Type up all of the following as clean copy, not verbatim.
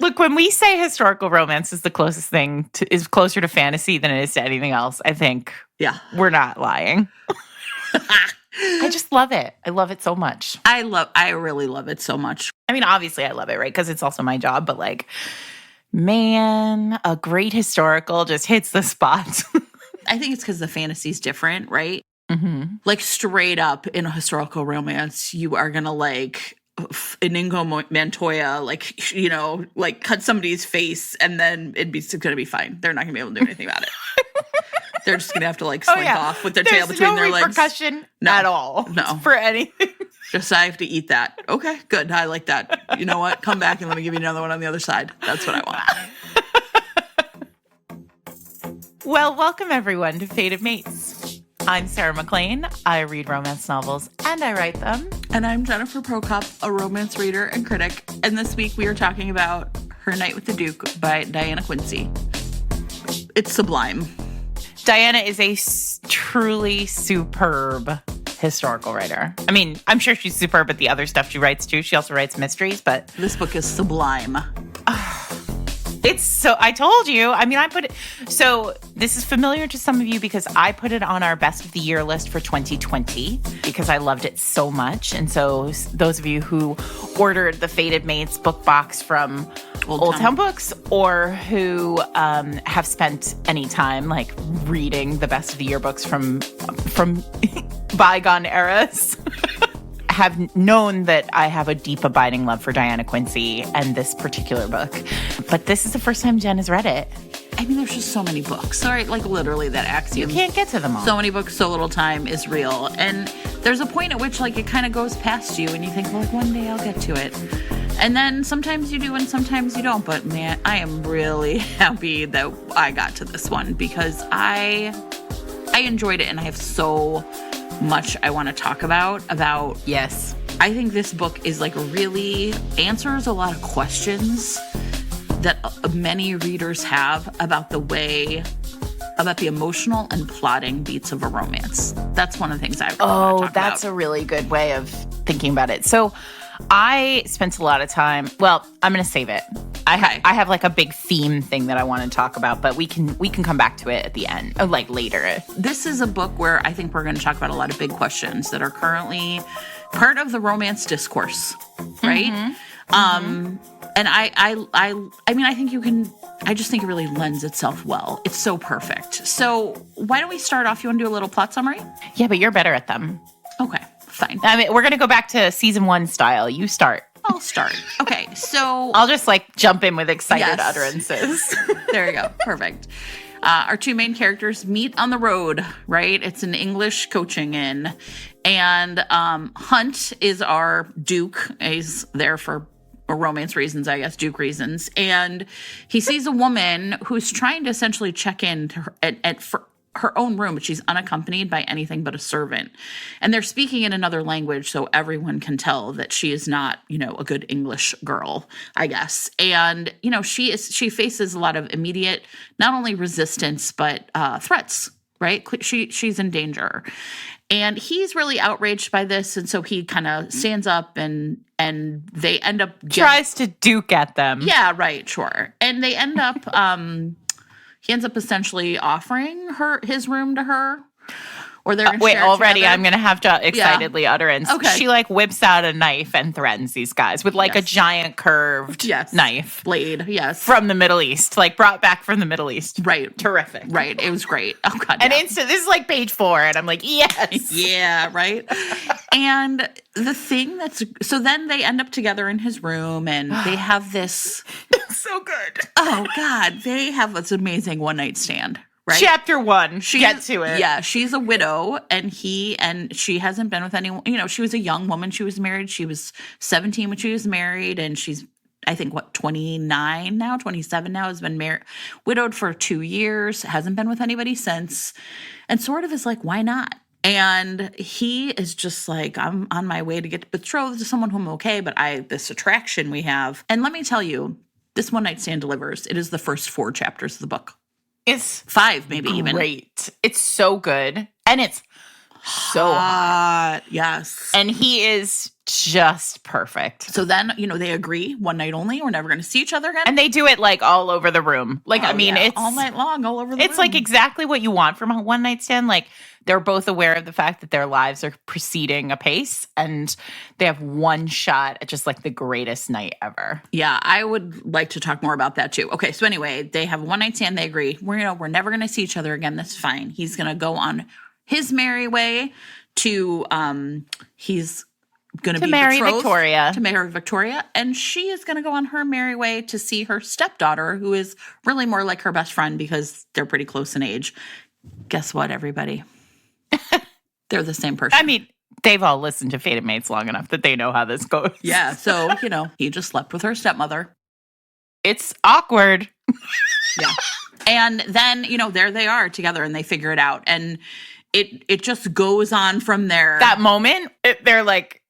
Look, when we say historical romance is the closest thing is closer to fantasy than it is to anything else, I think we're not lying. I just love it. I love it so much. I really love it so much. I mean, obviously I love it, right? Because it's also my job, but like, man, a great historical just hits the spot. I think it's because the fantasy's different, right? Mm-hmm. Like straight up in a historical romance, you are going to like Inigo Montoya, like, you know, like cut somebody's face and then it's going to be fine. They're not going to be able to do anything about it. They're just going to have to like slink off with their tail between their legs. There's no repercussion at all. No. For anything. Just I have to eat that. Okay, good. I like that. You know what? Come back and let me give you another one on the other side. That's what I want. Well, welcome everyone to Fated Mates. I'm Sarah McLean. I read romance novels and I write them. And I'm Jennifer Prokop, a romance reader and critic. And this week we are talking about Her Night with the Duke by Diana Quincy. It's sublime. Diana is a truly superb historical writer. I mean, I'm sure she's superb at the other stuff she writes too. She also writes mysteries, but this book is sublime. It's so, I told you. I mean, so this is familiar to some of you because I put it on our best of the year list for 2020 because I loved it so much. And so those of you who ordered the Fated Mates book box from Old Town Books or who have spent any time like reading the best of the year books from bygone eras have known that I have a deep abiding love for Diana Quincy and this particular book. But this is the first time Jen has read it. I mean, there's just so many books. Sorry, like literally that axiom. You can't get to them all. So many books, so little time is real. And there's a point at which like it kind of goes past you and you think, well, like one day I'll get to it. And then sometimes you do and sometimes you don't. But man, I am really happy that I got to this one because I enjoyed it and I have so much I want to talk about. Yes. I think this book is like really answers a lot of questions that many readers have about the emotional and plotting beats of a romance. That's one of the things I really want to talk about. That's a really good way of thinking about it. So I spent a lot of time, well, I'm going to save it. I have like a big theme thing that I want to talk about, but we can come back to it at the end, like later. This is a book where I think we're going to talk about a lot of big questions that are currently part of the romance discourse, right? Mm-hmm. And I mean, I think you can. I just think it really lends itself well. It's so perfect. So why don't we start off? You want to do a little plot summary? Yeah, but you're better at them. Okay, fine. I mean, we're going to go back to season 1 style. You start. I'll start. Okay, so I'll just like jump in with excited utterances. There you go. Perfect. Our two main characters meet on the road, right? It's an English coaching inn. And Hunt is our Duke. He's there for romance reasons, I guess, Duke reasons. And he sees a woman who's trying to essentially check in to her for her own room, but she's unaccompanied by anything but a servant. And they're speaking in another language, so everyone can tell that she is not, you know, a good English girl, I guess. And, you know, she faces a lot of immediate, not only resistance, but threats, right? She's in danger. And he's really outraged by this, and so he kind of stands up and they end up tries to duke at them. Yeah, right, sure. And they end up he ends up essentially offering his room to her. Or they're going to share already together. I'm going to have to excitedly utterance. Okay. She like whips out a knife and threatens these guys with like a giant curved knife. Blade, yes. From the Middle East, like brought back from the Middle East. Right. Terrific. Right. It was great. Oh, God. And instant, this is like page 4 and I'm like, yes. Yeah, right. And the thing so then they end up together in his room and they have this. So good. Oh, God. They have this amazing one night stand. Right? Chapter 1. Get to it. Yeah, she's a widow, and she hasn't been with anyone. You know, she was a young woman. She was married. She was 17 when she was married, and she's, I think, 29 now, 27 now, has been widowed for 2 years, hasn't been with anybody since, and sort of is like, why not? And he is just like, I'm on my way to get betrothed to someone who I'm okay, but this attraction we have. And let me tell you, this one night stand delivers. It is the first 4 chapters of the book. It's 5, maybe even. Great. It's so good. And it's so hot. Yes. And he is just perfect. So then, they agree one night only. We're never going to see each other again. And they do it like all over the room. Like, it's all night long, all over the room. It's like exactly what you want from a one night stand. Like, they're both aware of the fact that their lives are proceeding apace and they have one shot at just like the greatest night ever. Yeah, I would like to talk more about that too. Okay, so anyway, they have a one night stand. They agree. We're never going to see each other again. That's fine. He's going to go on his merry way to he's going to be marry betrothed Victoria. To marry Victoria, and she is going to go on her merry way to see her stepdaughter, who is really more like her best friend because they're pretty close in age. Guess what, everybody? They're the same person. I mean, they've all listened to Fated Mates long enough that they know how this goes. Yeah, so, he just slept with her stepmother. It's awkward. Yeah. And then, there they are together and they figure it out. And it just goes on from there. That moment, they're like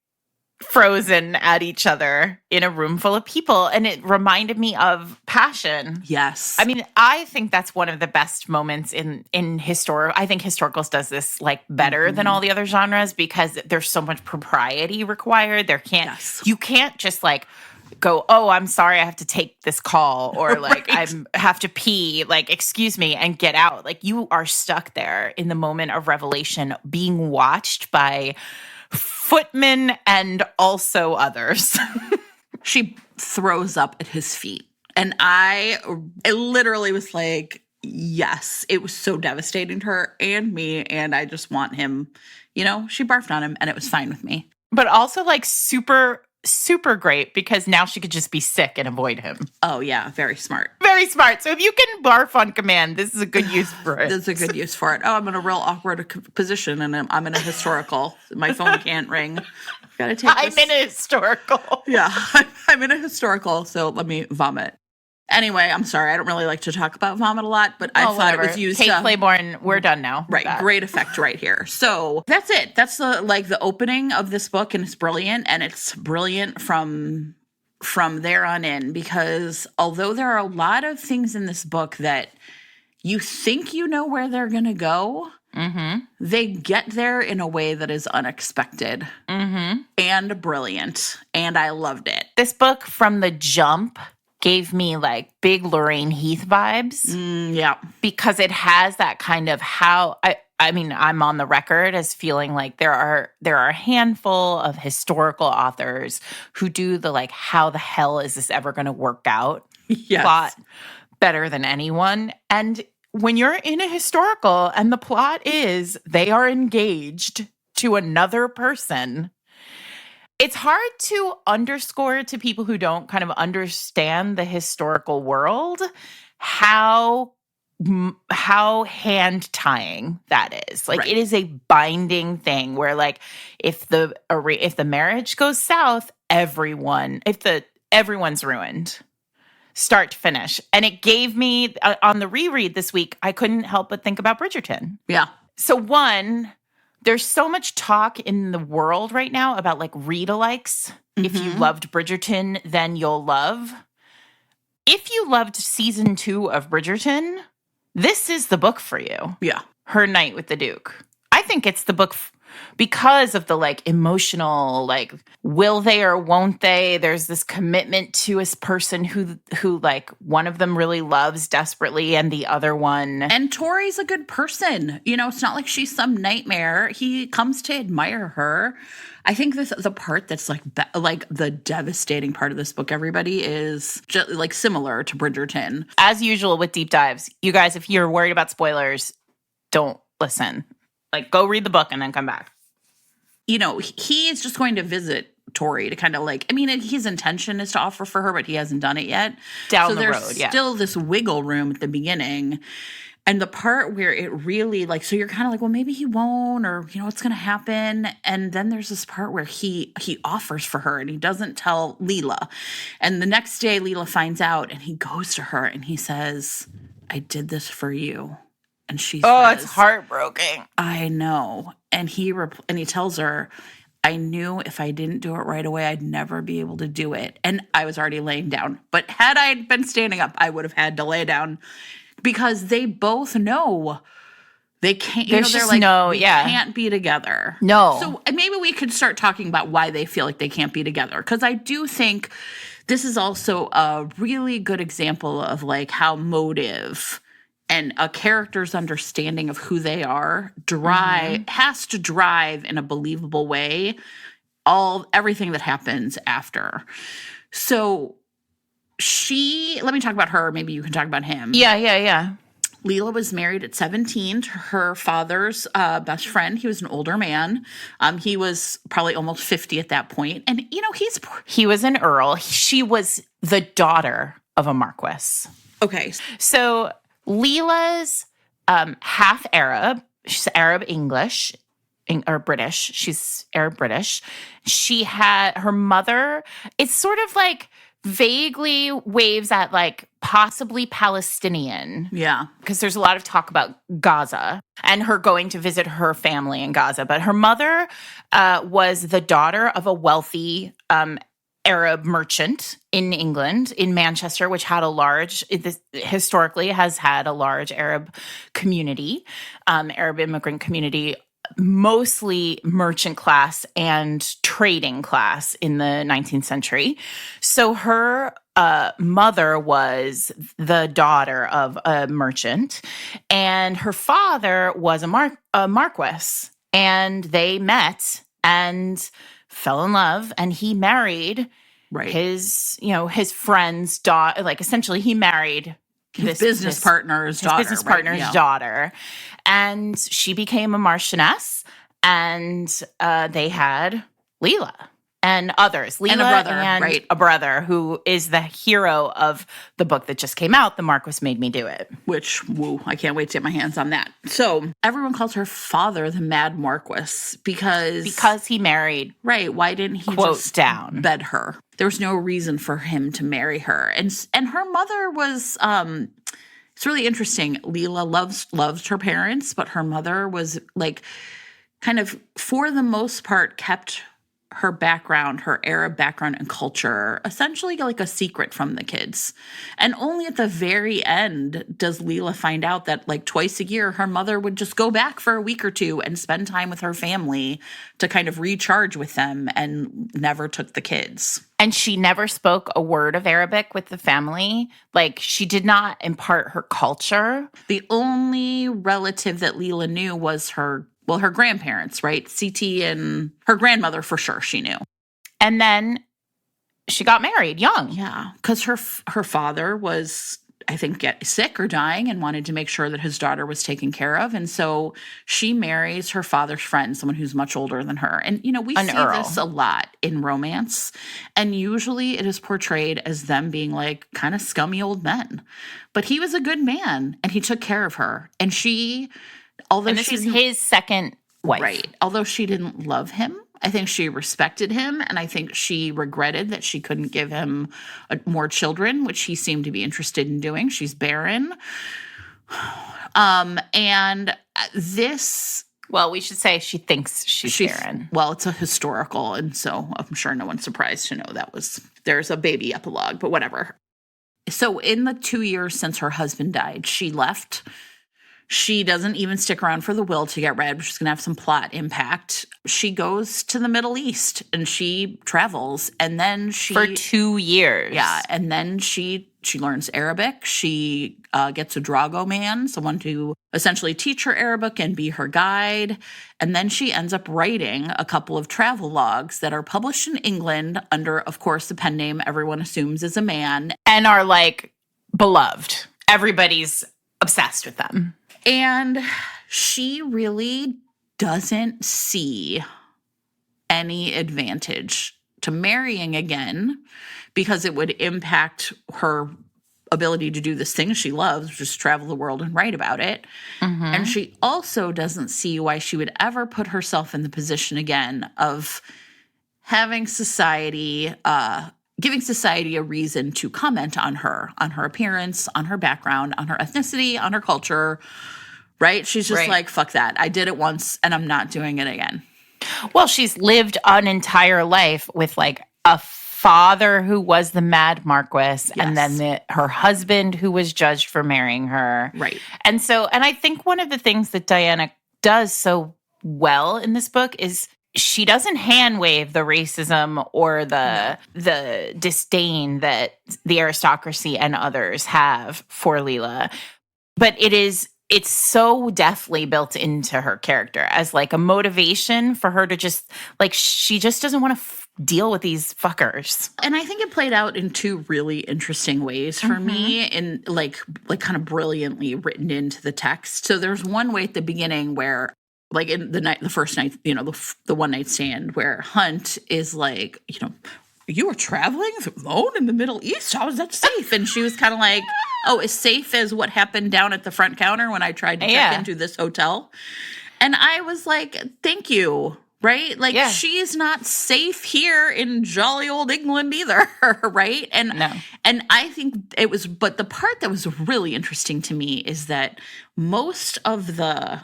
frozen at each other in a room full of people. And it reminded me of Passion. Yes. I mean, I think that's one of the best moments in historical. I think historicals does this like better than all the other genres because there's so much propriety required. You can't just like go, oh, I'm sorry, I have to take this call, or like I have to pee, like excuse me, and get out. Like you are stuck there in the moment of revelation, being watched by footmen and also others. She throws up at his feet. And I literally was like, yes, it was so devastating to her and me. And I just want him, she barfed on him and it was fine with me. But also like super, super great because now she could just be sick and avoid him. Oh, yeah. Very smart. Very smart. So if you can barf on command, this is a good use for it. This is a good use for it. Oh, I'm in a real awkward position and I'm in a historical. My phone can't ring. Gotta take this. I'm in a historical. Yeah, I'm in a historical, so let me vomit. Anyway, I'm sorry. I don't really like to talk about vomit a lot, but I thought it was used. Kate Claiborne, we're done now. Right, great effect right here. So that's it. That's the opening of this book, and it's brilliant. And it's brilliant from there on in, because although there are a lot of things in this book that you think you know where they're going to go, they get there in a way that is unexpected and brilliant. And I loved it. This book from the jump gave me like big Lorraine Heath vibes. Yeah. Because it has that kind of I mean, I'm on the record as feeling like there are a handful of historical authors who do the like, how the hell is this ever going to work out plot better than anyone. And when you're in a historical and the plot is they are engaged to another person, it's hard to underscore to people who don't kind of understand the historical world how hand tying that is. Like it is a binding thing where like if the marriage goes south, everyone's ruined. Start to finish. And it gave me, on the reread this week, I couldn't help but think about Bridgerton. Yeah. So one, there's so much talk in the world right now about like read-alikes. If you loved Bridgerton, then you'll love. If you loved season 2 of Bridgerton, this is the book for you. Yeah. Her Night with the Duke. I think it's the book because of the like emotional, like, will they or won't they? There's this commitment to a person who like one of them really loves desperately and the other one. And Tori's a good person. It's not like she's some nightmare. He comes to admire her. I think the part that's like the devastating part of this book, everybody, is just like similar to Bridgerton. As usual with deep dives, you guys, if you're worried about spoilers, don't listen. Like, go read the book and then come back. He is just going to visit Tori to kind of like, I mean, his intention is to offer for her, but he hasn't done it yet. Down the road, yeah. So there's still this wiggle room at the beginning. And the part where it really like, so you're kind of like, well, maybe he won't, or, what's going to happen. And then there's this part where he offers for her and he doesn't tell Leela. And the next day Leela finds out and he goes to her and he says, I did this for you. And she says, it's heartbreaking. I know. And he tells her, I knew if I didn't do it right away, I'd never be able to do it. And I was already laying down. But had I been standing up, I would have had to lay down, because they both know They can't, There's they're just like, no, we yeah. can't be together. No. So maybe we could start talking about why they feel like they can't be together. Because I do think this is also a really good example of like how motive and a character's understanding of who they are has to drive in a believable way everything that happens after. So let me talk about her. Maybe you can talk about him. Yeah. Leela was married at 17 to her father's best friend. He was an older man. He was probably almost 50 at that point. And, he was an earl. She was the daughter of a marquis. Okay. So Leela's half Arab. She's Arab English or British. She's Arab British. She had her mother. It's sort of like vaguely waves at like possibly Palestinian. Yeah. Because there's a lot of talk about Gaza and her going to visit her family in Gaza. But her mother was the daughter of a wealthy Arab merchant in England, in Manchester, which had historically has had a large Arab community, Arab immigrant community, mostly merchant class and trading class in the 19th century. So her mother was the daughter of a merchant, and her father was a marquis, and they met and fell in love, and he married his friend's daughter. Like essentially, he married his business partner's daughter, and she became a marchioness, and they had Leela and others. Leela and a brother who is the hero of the book that just came out, The Marquis Made Me Do It. Which, I can't wait to get my hands on that. So everyone calls her father the Mad Marquis because he married. Right. Why didn't he just bed her? There was no reason for him to marry her. And her mother was it's really interesting. Leela loved her parents, but her mother was like kind of, for the most part, kept her background, her Arab background and culture, essentially like a secret from the kids. And only at the very end does Leela find out that like twice a year, her mother would just go back for a week or two and spend time with her family to kind of recharge with them, and never took the kids. And she never spoke a word of Arabic with the family. Like, she did not impart her culture. The only relative that Leela knew was her grandparents, right? CT and her grandmother, for sure, she knew. And then she got married young. Yeah, because her father was, I think, sick or dying and wanted to make sure that his daughter was taken care of. And so she marries her father's friend, someone who's much older than her. And, we see this a lot in romance. And usually it is portrayed as them being like kind of scummy old men. But he was a good man, and he took care of her. And this was his second wife. Right. Although she didn't love him, I think she respected him, and I think she regretted that she couldn't give him more children, which he seemed to be interested in doing. She's barren. And this... Well, we should say she thinks she's barren. Well, it's a historical, and so I'm sure no one's surprised to know there's a baby epilogue, but whatever. So in the 2 years since her husband died, she left. She doesn't even stick around for the will to get read, which is going to have some plot impact. She goes to the Middle East, and she travels, and then for 2 years. Yeah, and then she learns Arabic. She gets a Drago man, someone to essentially teach her Arabic and be her guide. And then she ends up writing a couple of travel logs that are published in England under, of course, the pen name everyone assumes is a man. And are like beloved. Everybody's obsessed with them. And she really doesn't see any advantage to marrying again, because it would impact her ability to do this thing she loves, which is travel the world and write about it. Mm-hmm. And she also doesn't see why she would ever put herself in the position again of having society, giving society a reason to comment on her appearance, on her background, on her ethnicity, on her culture, right? She's just like, fuck that. I did it once and I'm not doing it again. Well, she's lived an entire life with like a father who was the Mad Marquis, and Yes. then her husband who was judged for marrying her. Right. And I think one of the things that Diana does so well in this book is she doesn't hand wave the racism or the disdain that the aristocracy and others have for Leela. But it's so deftly built into her character as like a motivation for her to just like, she just doesn't want to deal with these fuckers. And I think it played out in two really interesting ways for me, and like kind of brilliantly written into the text. So there's one way at the beginning where, like in the first night, the one night stand, where Hunt is like, you were traveling alone in the Middle East. How is that safe? And she was kind of like, oh, as safe as what happened down at the front counter when I tried to check into this hotel. And I was like, thank you. Right? Like, she's not safe here in jolly old England either. Right? And I think it was, but the part that was really interesting to me is that most of the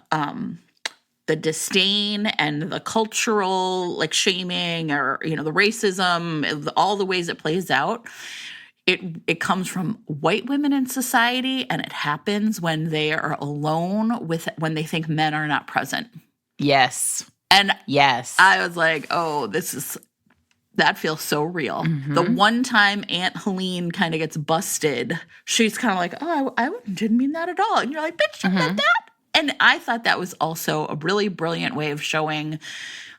disdain and the cultural like shaming or the racism, all the ways it plays out, it comes from white women in society, and it happens when they are alone when they think men are not present. Yes. And yes, I was like, oh, that feels so real. The one time Aunt Helene kind of gets busted, she's kind of like, oh, I didn't mean that at all. And you're like, bitch, you meant that? And I thought that was also a really brilliant way of showing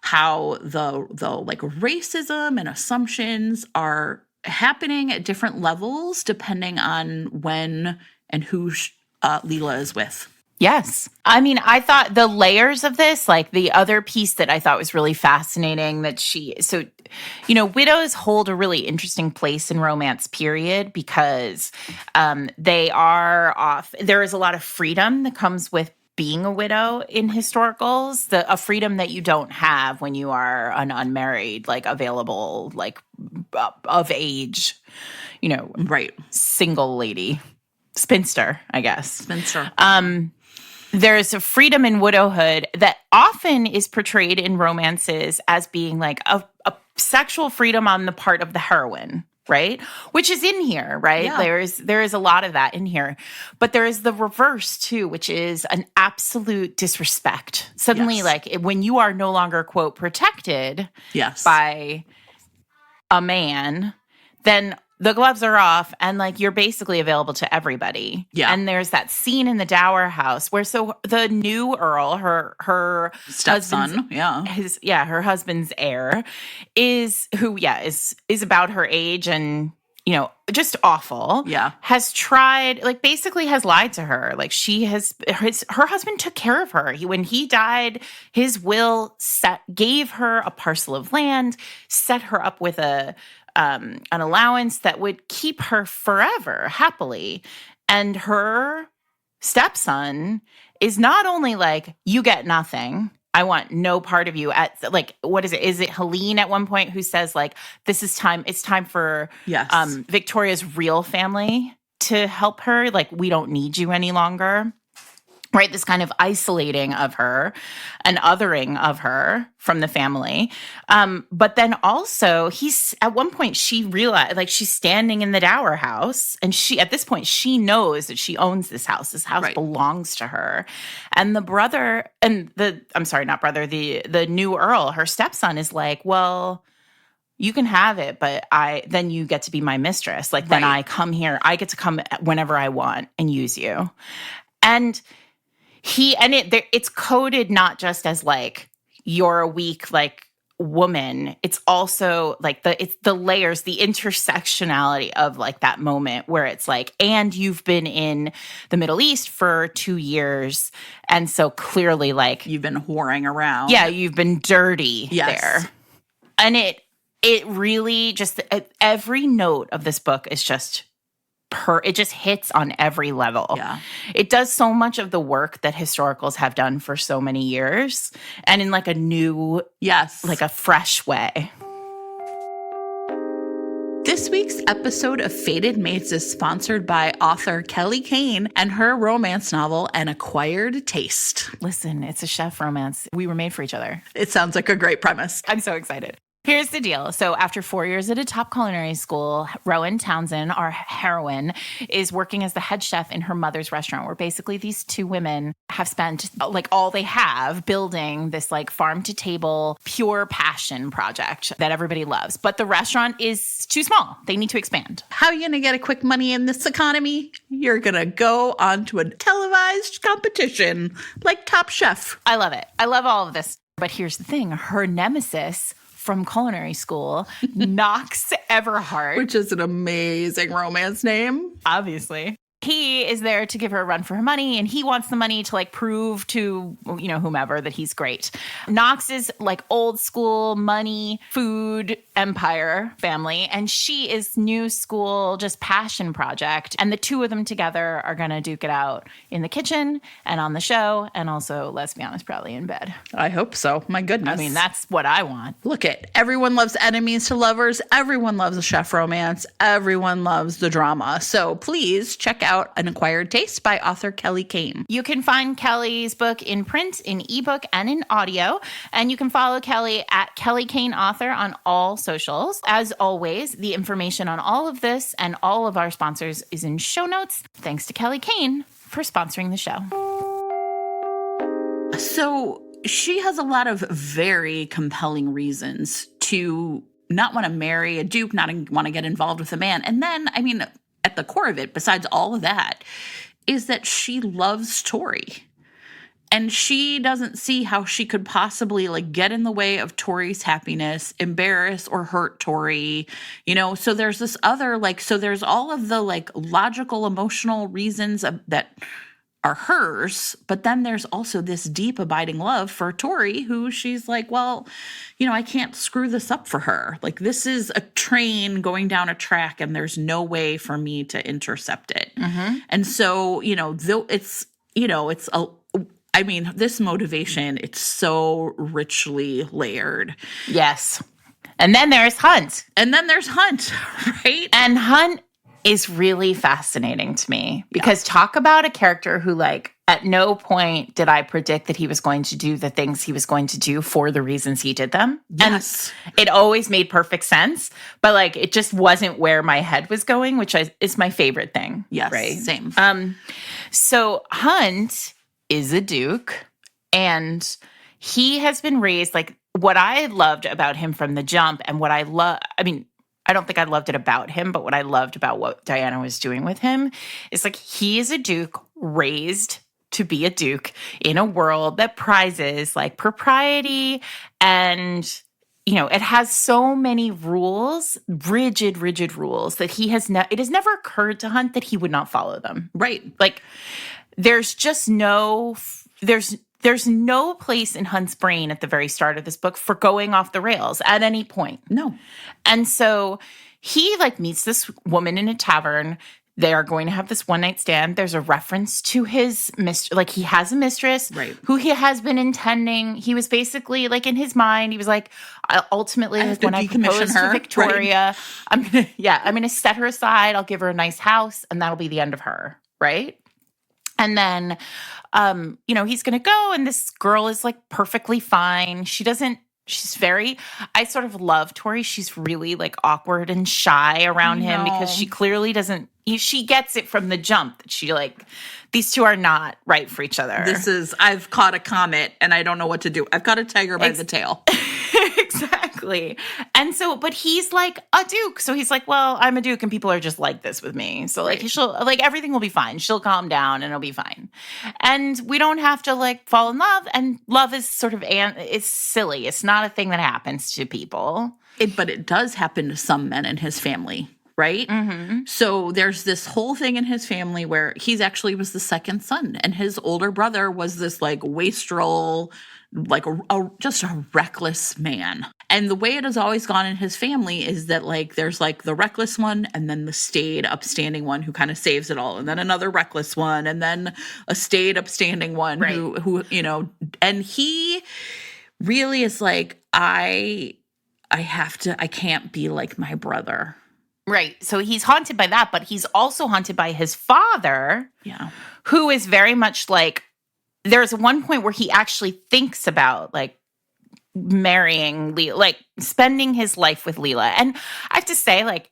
how the like racism and assumptions are happening at different levels depending on when and who Leela is with. Yes. I mean, I thought the layers of this, like the other piece that I thought was really fascinating that widows hold a really interesting place in romance, period, because there is a lot of freedom that comes with being a widow in historicals, a freedom that you don't have when you are an unmarried, like available, like of age, right, single lady, spinster, I guess. Spinster. There's a freedom in widowhood that often is portrayed in romances as being like a sexual freedom on the part of the heroine, right? Which is in here, right? Yeah. There is a lot of that in here. But there is the reverse too, which is an absolute disrespect. Suddenly, like when you are no longer, quote, protected by a man, then the gloves are off and like you're basically available to everybody. Yeah. And there's that scene in the Dower House where the new Earl, her stepson, her husband's heir is about her age and just awful. Yeah. Has tried, like basically has lied to her. Like her husband took care of her. When he died, his will gave her a parcel of land, set her up with an allowance that would keep her forever happily. And her stepson is not only like, you get nothing, I want no part of you. At like, what is it? Is it Helene at one point who says like, it's time for Victoria's real family to help her. Like, we don't need you any longer. Right, this kind of isolating of her and othering of her from the family. But then also, at one point, she realized, like, she's standing in the Dower House, and at this point, she knows that she owns this house. This house belongs to her. And the new Earl, her stepson, is like, well, you can have it, but then you get to be my mistress. Like, then I come here, I get to come whenever I want and use you. And it's coded not just as like you're a weak like woman. It's also like it's the layers, the intersectionality of like that moment where it's like, and you've been in the Middle East for 2 years, and so clearly like you've been whoring around. Yeah, you've been dirty there, and it really just every note of this book is just. It just hits on every level. Yeah. It does so much of the work that historicals have done for so many years, and in like a new, like a fresh way. This week's episode of Fated Mates is sponsored by author Kelly Kane and her romance novel, An Acquired Taste. Listen, it's a chef romance. We were made for each other. It sounds like a great premise. I'm so excited. Here's the deal. So after 4 years at a top culinary school, Rowan Townsend, our heroine, is working as the head chef in her mother's restaurant, where basically these two women have spent like all they have building this like farm to table, pure passion project that everybody loves. But the restaurant is too small. They need to expand. How are you going to get a quick money in this economy? You're going to go onto a televised competition like Top Chef. I love it. I love all of this. But here's the thing. Her nemesis from culinary school, Knox Everhart. Which is an amazing romance name. Obviously. He is there to give her a run for her money, and he wants the money to like prove to, you know, whomever that he's great. Knox is like old school money, food, empire family, and she is new school, just passion project. And the two of them together are going to duke it out in the kitchen and on the show, and also, let's be honest, probably in bed. I hope so. My goodness. I mean, that's what I want. Look it. Everyone loves enemies to lovers. Everyone loves a chef romance. Everyone loves the drama. So please check out An Acquired Taste by author Kelly Kane. You can find Kelly's book in print, in ebook, and in audio. And you can follow Kelly at Kelly Kane Author on all socials. As always, the information on all of this and all of our sponsors is in show notes. Thanks to Kelly Kane for sponsoring the show. So she has a lot of very compelling reasons to not want to marry a duke, not want to get involved with a man. And then, I mean, at the core of it, besides all of that, is that she loves Tori. And she doesn't see how she could possibly like get in the way of Tori's happiness, embarrass or hurt Tori, you know? So there's this other like, so there's all of the like logical, emotional reasons that are hers, but then there's also this deep abiding love for Tori, who she's like, well, you know, I can't screw this up for her. Like, this is a train going down a track and there's no way for me to intercept it. Mm-hmm. And so, you know, though it's, you know, it's a, I mean, this motivation, it's so richly layered. Yes. And then there's Hunt. Right? And Hunt is really fascinating to me because talk about a character who like at no point did I predict that he was going to do the things he was going to do for the reasons he did them. Yes. And it always made perfect sense, but like it just wasn't where my head was going, which is my favorite thing. Yes, right? Same. So Hunt is a duke, and he has been raised like what I loved about him from the jump, and what I love, I mean, I don't think I loved it about him, but what I loved about what Diana was doing with him is like he is a duke raised to be a duke in a world that prizes like propriety, and you know, it has so many rules, rigid rules that he has it has never occurred to Hunt that he would not follow them. Right. Like there's just no place in Hunt's brain at the very start of this book for going off the rails at any point. No. And so he like meets this woman in a tavern. They are going to have this one night stand. There's a reference to his mistress. Like he has a mistress who he has been intending. He was basically like in his mind, he was like, ultimately when I propose to Victoria, right? I'm going to set her aside. I'll give her a nice house and that'll be the end of her. Right. And then, you know, he's going to go and this girl is like perfectly fine. She's very, I sort of love Tori. She's really like awkward and shy around him because she clearly doesn't, she gets it from the jump that she like, these two are not right for each other. I've caught a comet and I don't know what to do. I've got a tiger by the tail. Exactly. And so, but he's like a duke. So he's like, well, I'm a duke and people are just like this with me. So like, she'll like, everything will be fine. She'll calm down and it'll be fine. And we don't have to like fall in love. And love is sort of, it's silly. It's not a thing that happens to people. But it does happen to some men in his family. Right? Mm-hmm. So there's this whole thing in his family where he's actually was the second son and his older brother was this like wastrel, like just a reckless man. And the way it has always gone in his family is that like there's like the reckless one and then the staid, upstanding one who kind of saves it all, and then another reckless one and then a staid, upstanding one who you know, and he really is like I can't be like my brother. Right. So he's haunted by that, but he's also haunted by his father, who is very much like, there's one point where he actually thinks about like marrying Leela, like spending his life with Leela. And I have to say, like,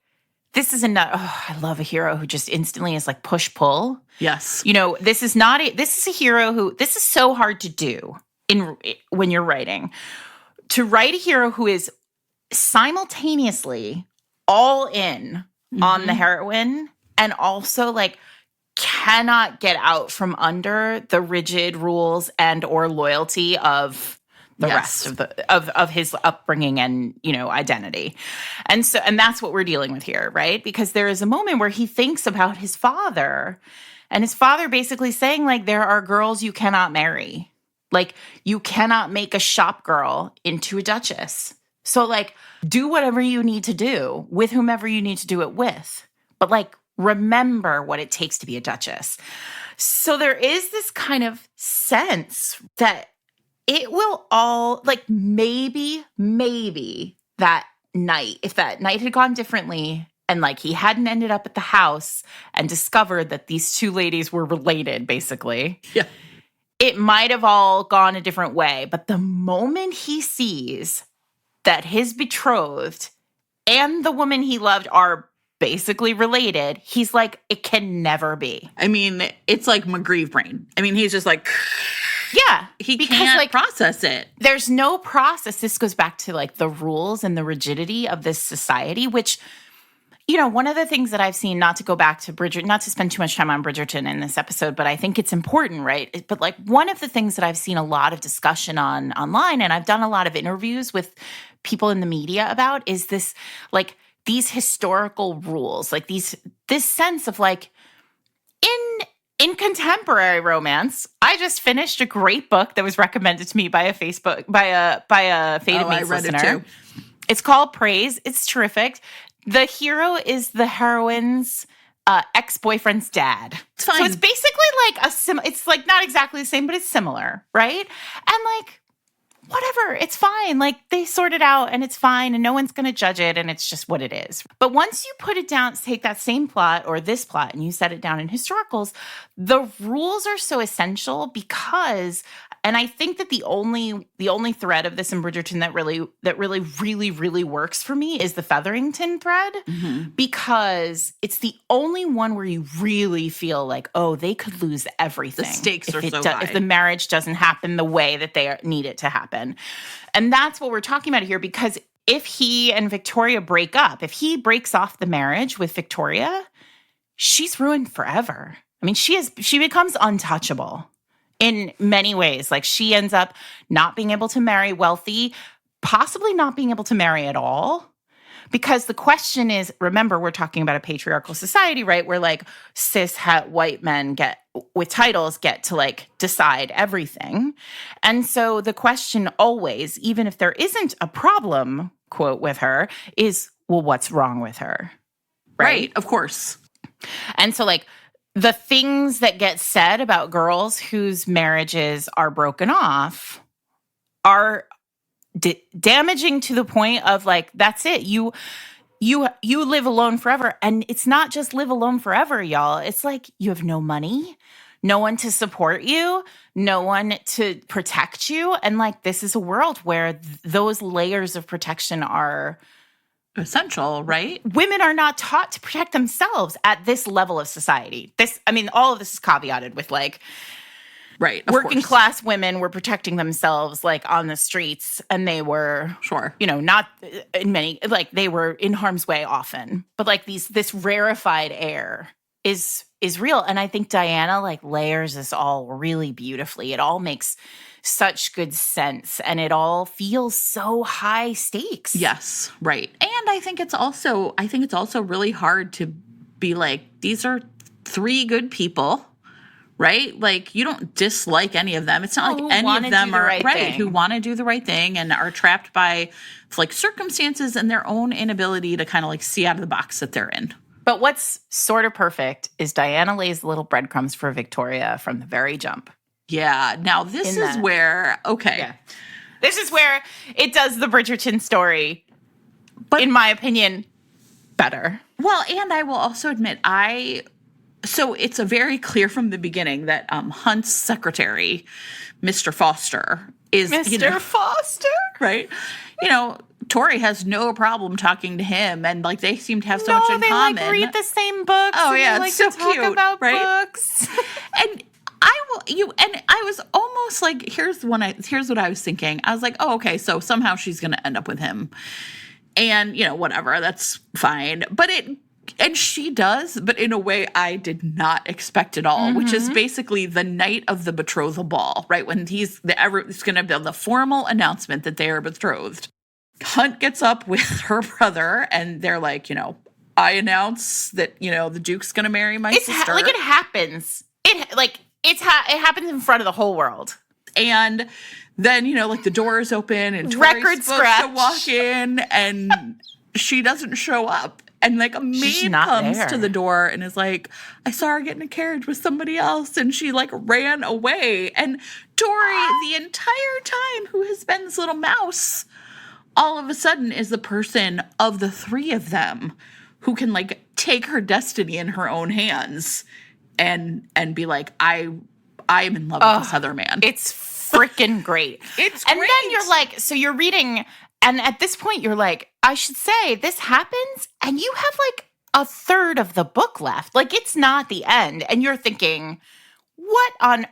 this is I love a hero who just instantly is like push-pull. Yes. You know, this is a hero who, this is so hard to do when you're writing. To write a hero who is simultaneously all in on the heroine and also like cannot get out from under the rigid rules and or loyalty of the rest of his upbringing and, you know, identity. And that's what we're dealing with here, right? Because there is a moment where he thinks about his father, and his father basically saying, like, there are girls you cannot marry. Like, you cannot make a shop girl into a duchess. So, like, do whatever you need to do with whomever you need to do it with. But, like, remember what it takes to be a duchess. So there is this kind of sense that it will all, like, maybe that night, if that night had gone differently and, like, he hadn't ended up at the house and discovered that these two ladies were related, basically. Yeah. It might have all gone a different way. But the moment he sees that his betrothed and the woman he loved are basically related, he's like, it can never be. I mean, it's like McGreeve brain. I mean, he's just like... Yeah. He can't like, process it. There's no process. This goes back to like the rules and the rigidity of this society, which, you know, one of the things that I've seen, not to go back to Bridgerton, not to spend too much time on Bridgerton in this episode, but I think it's important, right? But like one of the things that I've seen a lot of discussion on online, and I've done a lot of interviews with people in the media about, is this, like, these historical rules, like this sense of like, in contemporary romance, I just finished a great book that was recommended to me by a Fated Mates listener. It too. It's called Praise. It's terrific. The hero is the heroine's ex-boyfriend's dad. It's fine. So it's basically like it's like not exactly the same, but it's similar, right? And like, whatever, it's fine. Like, they sort it out and it's fine and no one's going to judge it and it's just what it is. But once you put it down, take that same plot or this plot and you set it down in historicals, the rules are so essential because, and I think that the only thread of this in Bridgerton that really works for me is the Featherington thread, because it's the only one where you really feel like, oh, they could lose everything. The stakes are so high. If the marriage doesn't happen the way that they need it to happen. And that's what we're talking about here, because if he and Victoria break up, if he breaks off the marriage with Victoria, she's ruined forever. I mean, she becomes untouchable in many ways. Like, she ends up not being able to marry wealthy, possibly not being able to marry at all. Because the question is, remember, we're talking about a patriarchal society, right? Where like cis white men with titles get to like decide everything. And so the question always, even if there isn't a problem, quote, with her, is, well, what's wrong with her? Right, of course. And so like the things that get said about girls whose marriages are broken off are damaging to the point of like, that's it. You live alone forever. And it's not just live alone forever, y'all. It's like you have no money, no one to support you, no one to protect you. And like, this is a world where those layers of protection are essential, right? Women are not taught to protect themselves at this level of society. All of this is caveated with like, right, working class women were protecting themselves like on the streets, and they were, sure, you know, not in many, like they were in harm's way often, but like this rarefied air is real. And I think Diana like layers this all really beautifully. It all makes such good sense, and it all feels so high stakes. Yes, right. And I think it's also really hard to be like, these are three good people. Right? Like, you don't dislike any of them. It's not like any of them are right who want to do the right thing and are trapped by like circumstances and their own inability to kind of like see out of the box that they're in. But what's sort of perfect is Diana lays little breadcrumbs for Victoria from the very jump. Yeah. Now this is where, okay. Yeah. This is where it does the Bridgerton story, but in my opinion, better. Well, and I will also admit, so it's a very clear from the beginning that Hunt's secretary, Mr. Foster, is... Mr. Foster? right? You know, Tori has no problem talking to him, and like they seem to have so much in they common. like read the same books. Oh, and yeah, they like it's so to talk cute, about right? books. And I was almost like, here's what I was thinking. I was like, oh, okay, so somehow she's going to end up with him. And, you know, whatever, that's fine. And she does, but in a way I did not expect at all, which is basically the night of the betrothal ball, right? When it's going to be the formal announcement that they are betrothed. Hunt gets up with her brother, and they're like, you know, I announce that, you know, the Duke's going to marry my sister. Like, it happens. It happens in front of the whole world. And then, you know, like the door is open and Tori's supposed to walk in and she doesn't show up. And like a maid comes to the door and is like, I saw her get in a carriage with somebody else. And she like ran away. And Tori, the entire time, who has been this little mouse, all of a sudden is the person of the three of them who can like take her destiny in her own hands and be like, I am in love with this other man. It's freaking great. It's and great. Then you're like, so you're reading, and at this point you're like, I should say this happens, and you have like a third of the book left. Like, it's not the end. And you're thinking, what on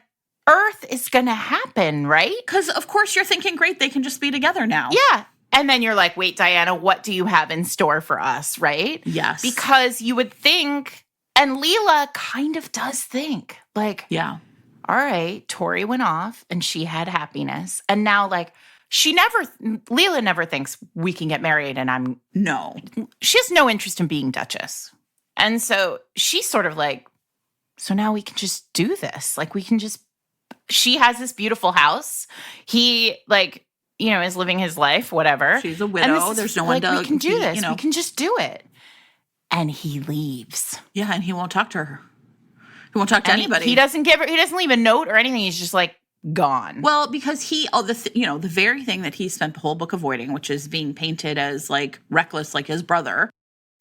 earth is going to happen, right? Because of course you're thinking, great, they can just be together now. Yeah. And then you're like, wait, Diana, what do you have in store for us, right? Yes. Because you would think, and Leela kind of does think, like, yeah, all right, Tori went off and she had happiness. And now, like, Leela never thinks we can get married and she has no interest in being Duchess. And so she's sort of like, so now we can just do this. Like, she has this beautiful house. He, like, you know, is living his life, whatever. She's a widow. There's no one to, we can do this. You know. We can just do it. And he leaves. Yeah, and he won't talk to her. He won't talk to anybody. He doesn't leave a note or anything. He's just like gone. Well, because the very thing that he spent the whole book avoiding, which is being painted as like reckless, like his brother,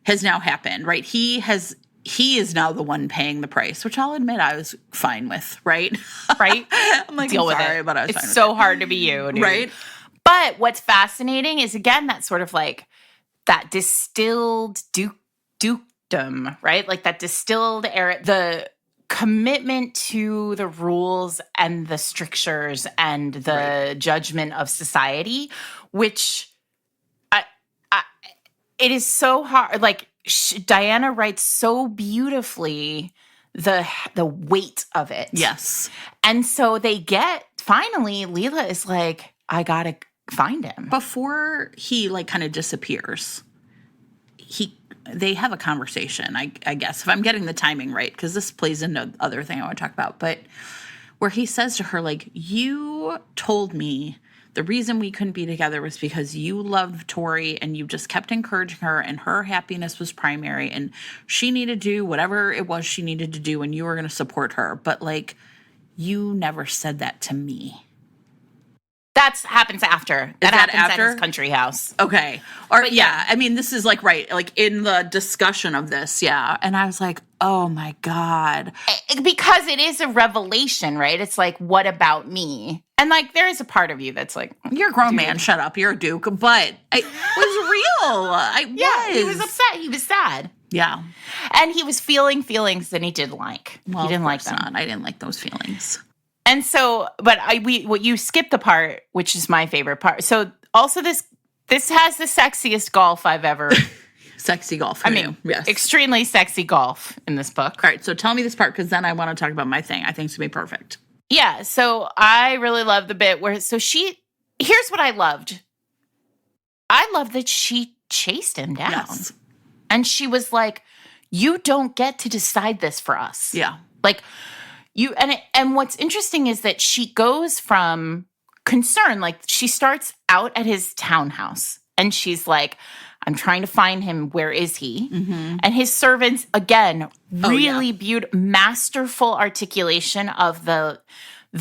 has now happened, right? He is now the one paying the price, which I'll admit I was fine with, right? Right? I'm like, deal with sorry, it. But I was fine it's with so it. hard to be you, dude. Right? But what's fascinating is, again, that sort of like that distilled dukedom, right? Like that distilled era, the commitment to the rules and the strictures and the judgment of society, which it is so hard. Like Diana writes so beautifully the weight of it. Yes. And so finally, Leela is like, I gotta find him. Before he like kind of disappears, they have a conversation, I guess, if I'm getting the timing right, because this plays into other thing I want to talk about, but where he says to her, like, you told me the reason we couldn't be together was because you loved Tori and you just kept encouraging her and her happiness was primary and she needed to do whatever it was she needed to do and you were going to support her. But, like, you never said that to me. That happens after. That happens after? at his country house. Okay. Or yeah, I mean, this is like, right, like in the discussion of this, yeah. And I was like, oh my God. Because it is a revelation, right? It's like, what about me? And like, there is a part of you that's like, you're a grown man, shut up, you're a duke. But it was real. He was upset. He was sad. Yeah. And he was feeling feelings that he didn't like. Well, he didn't like them. I didn't like those feelings. And so, but you skipped the part, which is my favorite part. So also this has the sexiest golf I've ever. Sexy golf. Yes. Extremely sexy golf in this book. All right. So tell me this part, because then I want to talk about my thing. I think it's going to be perfect. Yeah. So I really love the bit where, here's what I loved. I love that she chased him down. Yes. And she was like, you don't get to decide this for us. Yeah. Like, and what's interesting is that she goes from concern, like she starts out at his townhouse and she's like, I'm trying to find him. Where is he? Mm-hmm. And his servants, again, really beautiful, masterful articulation of the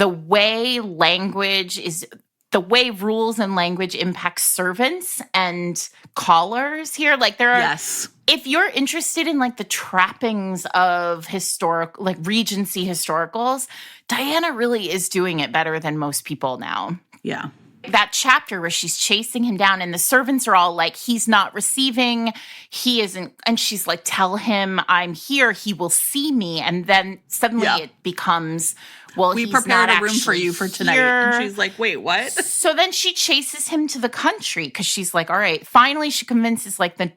way language is, the way rules and language impact servants and callers here. Like there are, if you're interested in like the trappings of historical, like Regency historicals, Diana really is doing it better than most people now. Yeah. that chapter where she's chasing him down and the servants are all like, he's not receiving, he isn't. And she's like, tell him I'm here. He will see me. And then suddenly it becomes, well, we he's prepared not a room for you for tonight. here. And she's like, wait, what? So then she chases him to the country because she's like, all right, finally she convinces like the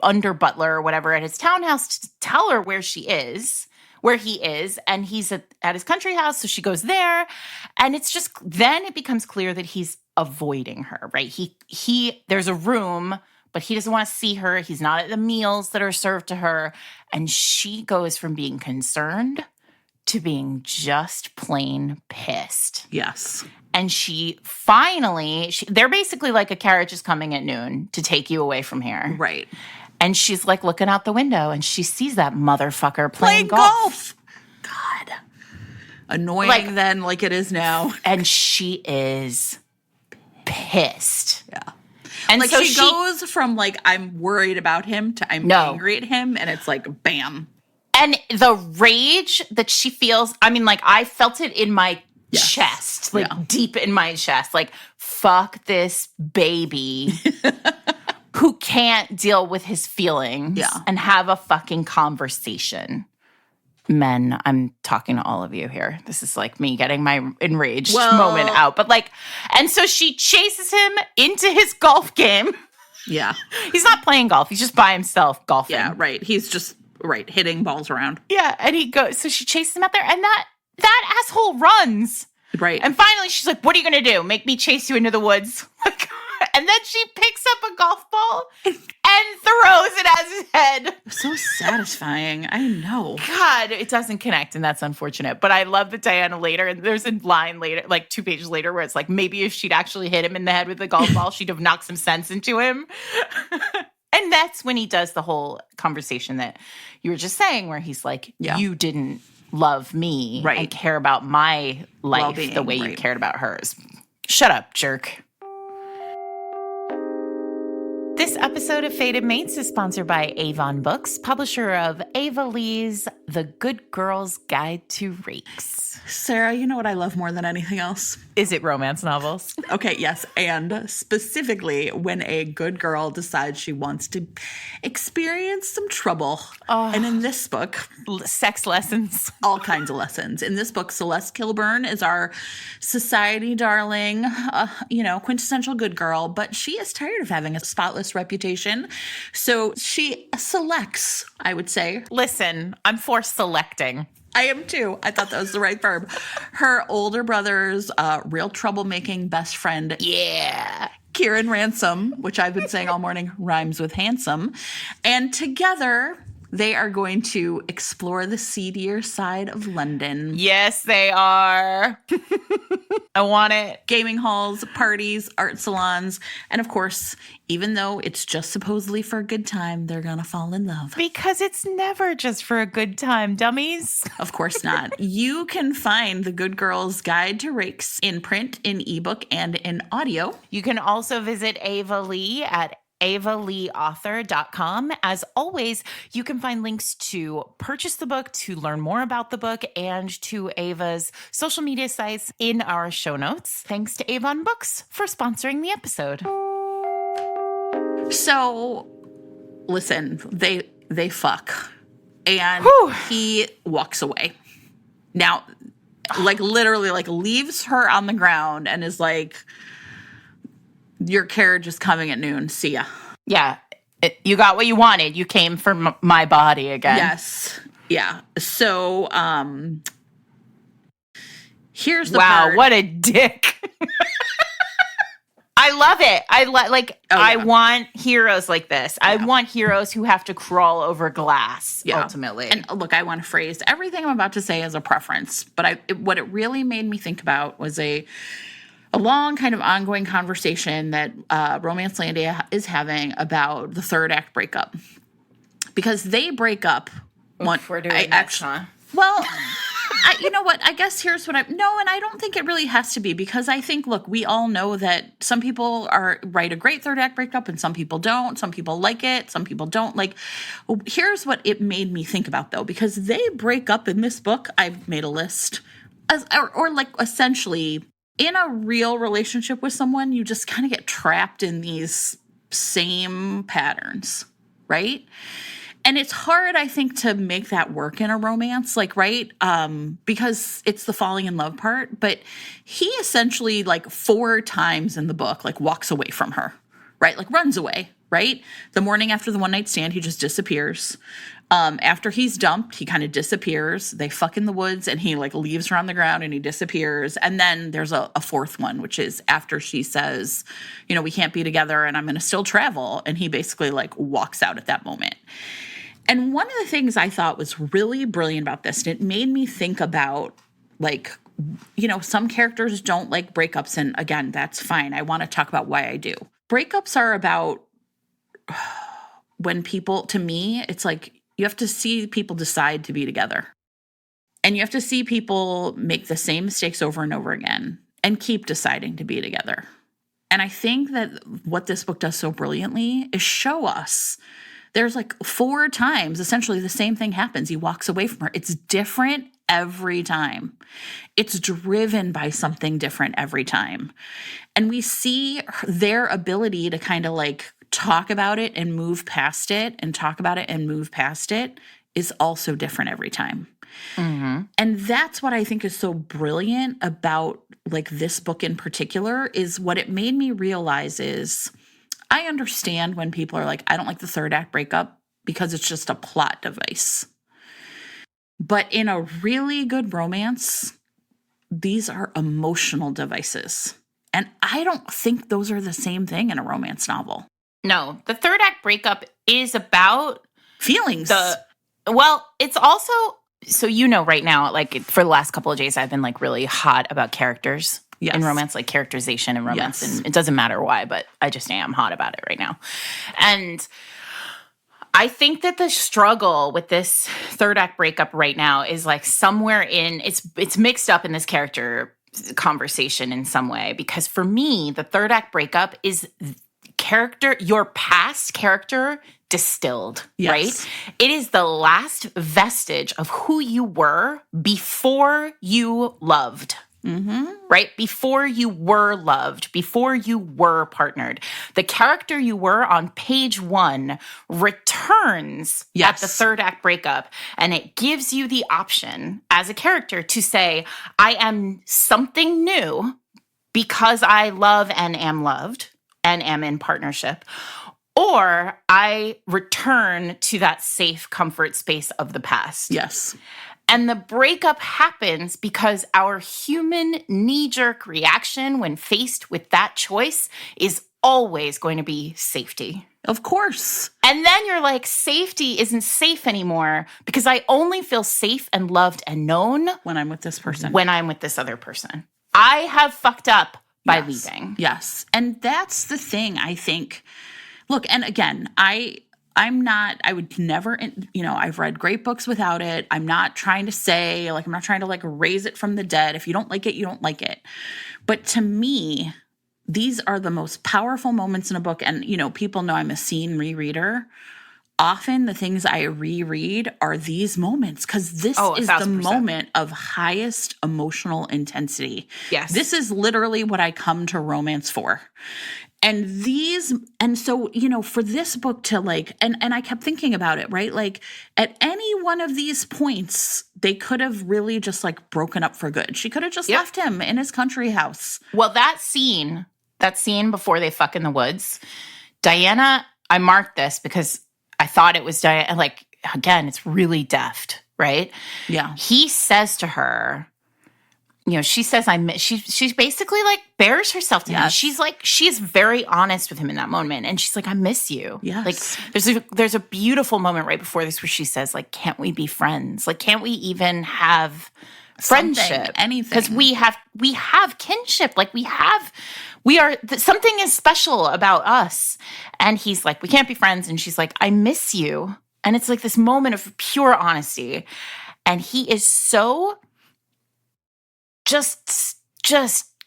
under butler or whatever at his townhouse to tell her where he is, and he's at his country house. So she goes there, and it's just, then it becomes clear that he's avoiding her, right? He there's a room, but he doesn't want to see her. He's not at the meals that are served to her. And she goes from being concerned to being just plain pissed. Yes. And she finally, they're basically like, a carriage is coming at noon to take you away from here. Right. And she's like looking out the window and she sees that motherfucker playing golf. God. Annoying then like it is now. And she is pissed. Yeah. And like so she goes from like, I'm worried about him to I'm angry at him. And it's like, bam. And the rage that she feels, I mean, like I felt it in my chest, like deep in my chest, like, fuck this baby who can't deal with his feelings and have a fucking conversation. Men, I'm talking to all of you here. This is like me getting my enraged moment out. But like, and so she chases him into his golf game. Yeah. He's not playing golf. He's just by himself golfing. Yeah, right. He's just, hitting balls around. Yeah, and he goes, so she chases him out there, and that asshole runs. Right. And finally she's like, what are you going to do? Make me chase you into the woods? And then she picks up a golf ball and throws it at his head. So satisfying. I know. God, it doesn't connect, and that's unfortunate. But I love that Diana later, and there's a line later, like 2 pages later, where it's like, maybe if she'd actually hit him in the head with the golf ball, she'd have knocked some sense into him. And that's when he does the whole conversation that you were just saying, where he's like, you didn't love me and care about my life well-being, the way you cared about hers. Shut up, jerk. This episode of Fated Mates is sponsored by Avon Books, publisher of Ava Lee's The Good Girl's Guide to Rakes. Sarah, you know what I love more than anything else? Is it romance novels? Okay, yes. And specifically when a good girl decides she wants to experience some trouble. Oh. And in this book, sex lessons. All kinds of lessons. In this book, Celeste Kilburn is our society darling, quintessential good girl, but she is tired of having a spotless reputation. So she selects, I would say. Listen, I'm for selecting. I am too. I thought that was the right verb. Her older brother's real troublemaking best friend. Yeah. Kieran Ransom, which I've been saying all morning, rhymes with handsome. And together, they are going to explore the seedier side of London. Yes, they are. I want it. Gaming halls, parties, art salons, and of course, even though it's just supposedly for a good time, they're gonna fall in love. Because it's never just for a good time, dummies. Of course not. You can find The Good Girl's Guide to Rakes in print, in ebook, and in audio. You can also visit Ava Lee at avaleeauthor.com. As always, you can find links to purchase the book, to learn more about the book, and to Ava's social media sites in our show notes. Thanks to Avon Books for sponsoring the episode. So, listen, they fuck. And he walks away. Now, like literally like leaves her on the ground and is like, your carriage is coming at noon. See ya. Yeah. You got what you wanted. You came for my body again. Yes. Yeah. So, here's the part. Wow, what a dick. I love it. I want heroes like this. Yeah. I want heroes who have to crawl over glass, ultimately. And look, I want to phrase everything I'm about to say as a preference, but what it really made me think about was a long kind of ongoing conversation that Romancelandia is having about the third act breakup. Because they break up. We're doing next, huh? Well, you know what? I guess here's what and I don't think it really has to be, because I think, look, we all know that some people write a great third act breakup and some people don't. Some people like it. Some people don't. Like, here's what it made me think about, though, because they break up in this book. I've made a list or like essentially in a real relationship with someone, you just kind of get trapped in these same patterns, right? And it's hard, I think, to make that work in a romance, like, right? Because it's the falling in love part. But he essentially, like, 4 times in the book, like, walks away from her, right? Like, runs away, right? The morning after the one night stand, he just disappears. After he's dumped, he kind of disappears. They fuck in the woods, and he, like, leaves her on the ground, and he disappears. And then there's a 4th one, which is after she says, you know, we can't be together, and I'm going to still travel. And he basically, like, walks out at that moment. And one of the things I thought was really brilliant about this, and it made me think about, like, you know, some characters don't like breakups. And again, that's fine. I want to talk about why I do. Breakups are about when people, to me, it's like you have to see people decide to be together. And you have to see people make the same mistakes over and over again and keep deciding to be together. And I think that what this book does so brilliantly is show us there's like 4 times, essentially the same thing happens. He walks away from her. It's different every time. It's driven by something different every time. And we see their ability to kind of like talk about it and move past it and talk about it and move past it is also different every time. Mm-hmm. And that's what I think is so brilliant about like this book in particular is what it made me realize is I understand when people are like, I don't like the 3rd act breakup because it's just a plot device. But in a really good romance, these are emotional devices. And I don't think those are the same thing in a romance novel. No, the 3rd act breakup is about feelings. Well, it's also, so you know right now, like for the last couple of days, I've been like really hot about characters. Yes. In romance, like characterization in romance. Yes. And it doesn't matter why, but I just am hot about it right now. And I think that the struggle with this 3rd act breakup right now is like somewhere in, it's mixed up in this character conversation in some way. Because for me, the 3rd act breakup is character, your past character distilled, yes. Right? It is the last vestige of who you were before you loved. Mm-hmm. Right? Before you were loved, before you were partnered. The character you were on page 1 returns at the 3rd act breakup, and it gives you the option as a character to say, I am something new because I love and am loved and am in partnership, or I return to that safe comfort space of the past. Yes. And the breakup happens because our human knee-jerk reaction when faced with that choice is always going to be safety. Of course. And then you're like, safety isn't safe anymore because I only feel safe and loved and known when I'm with this person. When I'm with this other person. I have fucked up by leaving. Yes. And that's the thing, I think. Look, and again, I would never, you know, I've read great books without it. I'm not trying to say, like, I'm not trying to, like, raise it from the dead. If you don't like it, you don't like it. But to me, these are the most powerful moments in a book. And, you know, people know I'm a scene rereader. Often the things I reread are these moments because this is the moment of highest emotional intensity. Yes. This is literally what I come to romance for. And so, you know, for this book to like, and I kept thinking about it, right? Like at any one of these points, they could have really just like broken up for good. She could have just left him in his country house. Well, that scene before they fuck in the woods, Diana, I marked this because I thought it was Diana, like, again, it's really deft, right? Yeah. He says to her, you know, she says, she's basically like bears herself to him. She's like, she is very honest with him in that moment. And she's like, I miss you. Yes. Like there's a beautiful moment right before this where she says like, can't we be friends? Like, can't we even have friendship? Anything. Because we have kinship. Like something is special about us. And he's like, we can't be friends. And she's like, I miss you. And it's like this moment of pure honesty. And he is so just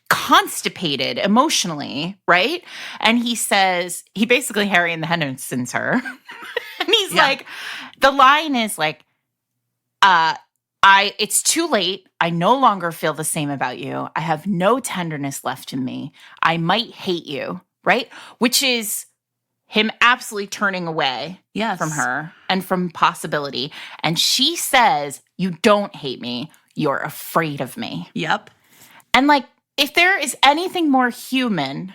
constipated emotionally, right? And he says, he basically Harry and the Hendersons her. And he's like, the line is like, It's too late. I no longer feel the same about you. I have no tenderness left in me. I might hate you, right? Which is him absolutely turning away from her and from possibility. And she says, you don't hate me. You're afraid of me. Yep. And like, if there is anything more human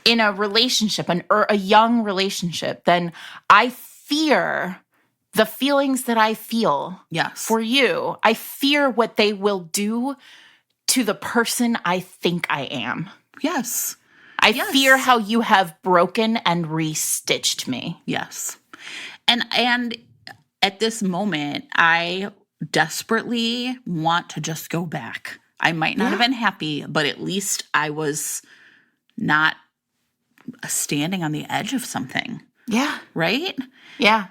in a relationship, or a young relationship, then I fear the feelings that I feel for you. I fear what they will do to the person I think I am. Yes. I fear how you have broken and restitched me. Yes. And at this moment, I desperately want to just go back. I might not have been happy, but at least I was not standing on the edge of something. Yeah. Right? Yeah.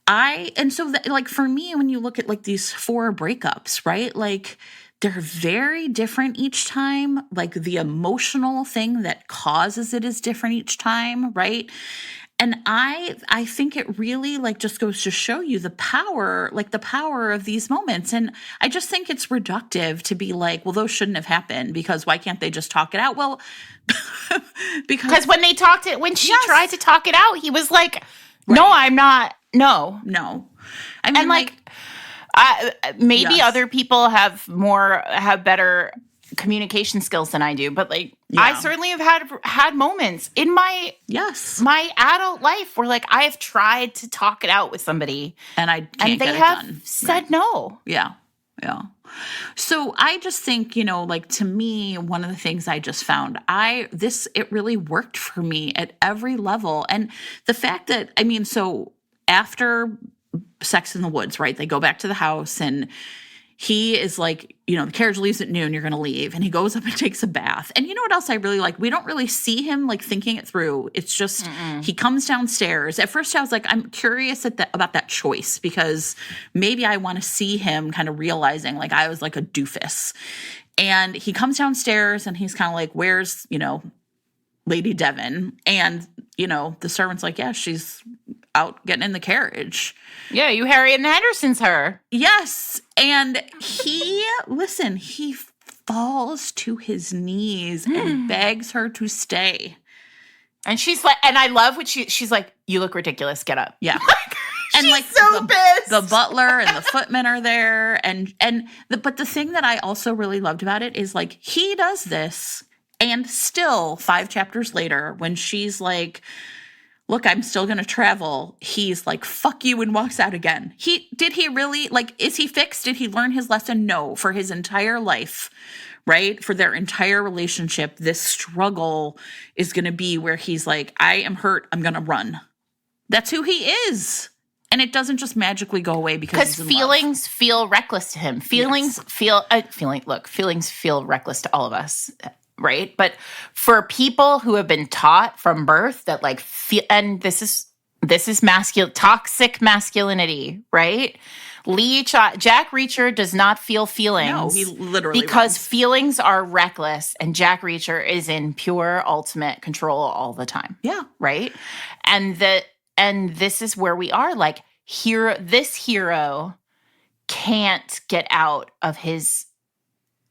And so like for me, when you look at like these 4 breakups, right? Like they're very different each time. Like the emotional thing that causes it is different each time, right? And I think it really like just goes to show you the power of these moments. And I just think it's reductive to be like, well, those shouldn't have happened because why can't they just talk it out? Well, because when she tried to talk it out, he was like, no, I'm not. No. I mean, and like maybe other people have better communication skills than I do, but like I certainly have had moments in my adult life where like I have tried to talk it out with somebody and they have said no. Yeah. So I just think, like to me, one of the things I just found, it really worked for me at every level. And the fact that, I mean, so after Sex in the Woods, right? They go back to the house and he is like, the carriage leaves at noon, you're going to leave. And he goes up and takes a bath. And you know what else I really like? We don't really see him like thinking it through. It's just he comes downstairs. At first I was like, I'm curious about that choice because maybe I want to see him kind of realizing like I was like a doofus. And he comes downstairs and he's kind of like, where's, Lady Devon? And, the servant's like, yeah, she's out getting in the carriage. Yeah, you Harriet and Henderson's her. Yes. And he falls to his knees and begs her to stay. And she's like, and I love what she's like, you look ridiculous, get up. Yeah. And she's like so pissed. The butler and the footmen are there. But the thing that I also really loved about it is like, he does this and still 5 chapters later when she's like, look, I'm still going to travel. He's like, fuck you, and walks out again. Did he really, like, is he fixed? Did he learn his lesson? No, for his entire life, right? For their entire relationship, this struggle is going to be where he's like, I am hurt. I'm going to run. That's who he is. And it doesn't just magically go away because feelings feel reckless to him. Feelings feel reckless to all of us. Right. But for people who have been taught from birth that like and this is toxic masculinity, right? Jack Reacher does not feel feelings. No, he literally because feelings are reckless and Jack Reacher is in pure ultimate control all the time. Yeah. Right. And this is where we are. Like this hero can't get out of his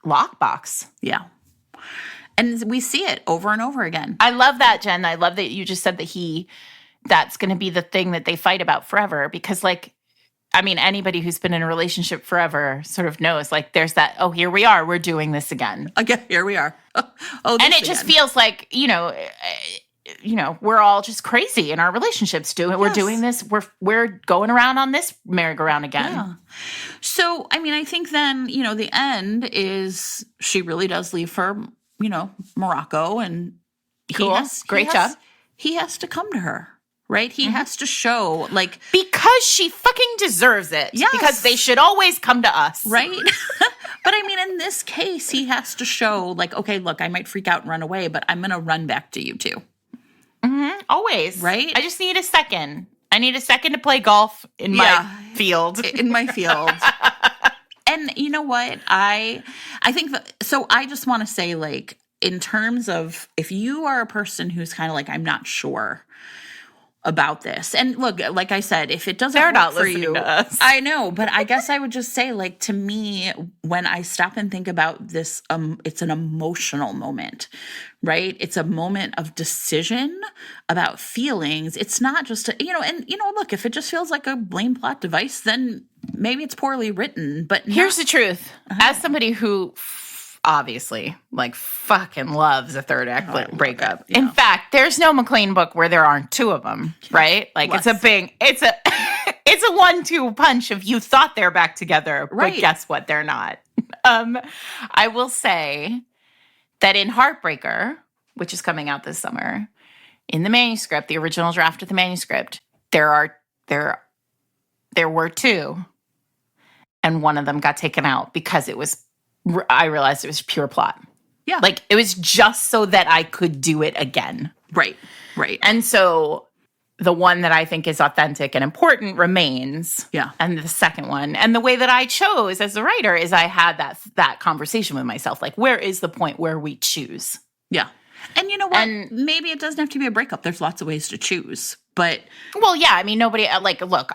lockbox. Yeah. And we see it over and over again. I love that, Jen. I love that you just said that that's going to be the thing that they fight about forever. Because, like, I mean, anybody who's been in a relationship forever sort of knows, like, there's that, oh, here we are. We're doing this again. Again, here we are. And it just feels like, we're all just crazy in our relationships. We're doing this. We're going around on this merry-go-round again. Yeah. So, I mean, I think then, the end is she really does leave for, Morocco, and great job. He has to come to her, right? He has to show, like, because she fucking deserves it. Yes. Because they should always come to us, right? But I mean, in this case, he has to show, like, okay, look, I might freak out and run away, but I'm going to run back to you too. Mm-hmm. Always. Right? I just need a second. I need a second to play golf in my field. In my field. And you know what? I think so I just want to say, like, in terms of if you are a person who's kind of like, I'm not sure, about this. And look, like I said, if it doesn't They're work not for listening you, to us. I know, but I guess I would just say, like, to me, when I stop and think about this, it's an emotional moment, right? It's a moment of decision about feelings. It's not just look, if it just feels like a blame plot device, then maybe it's poorly written. But here's the truth. As somebody who obviously like fucking loves a third act breakup. Yeah. In fact, there's no McLean book where there aren't two of them, right? Like it's a 1-2 punch if you thought they're back together, right. But guess what? They're not. I will say that in Heartbreaker, which is coming out this summer, in the manuscript, the original draft of the manuscript, there were two, and one of them got taken out because I realized it was pure plot. Yeah. Like, it was just so that I could do it again. Right. And so the one that I think is authentic and important remains. Yeah. And the second one, and the way that I chose as a writer is I had that conversation with myself. Like, where is the point where we choose? Yeah. And you know what? Maybe it doesn't have to be a breakup. There's lots of ways to choose. But well, yeah. I mean, nobody look.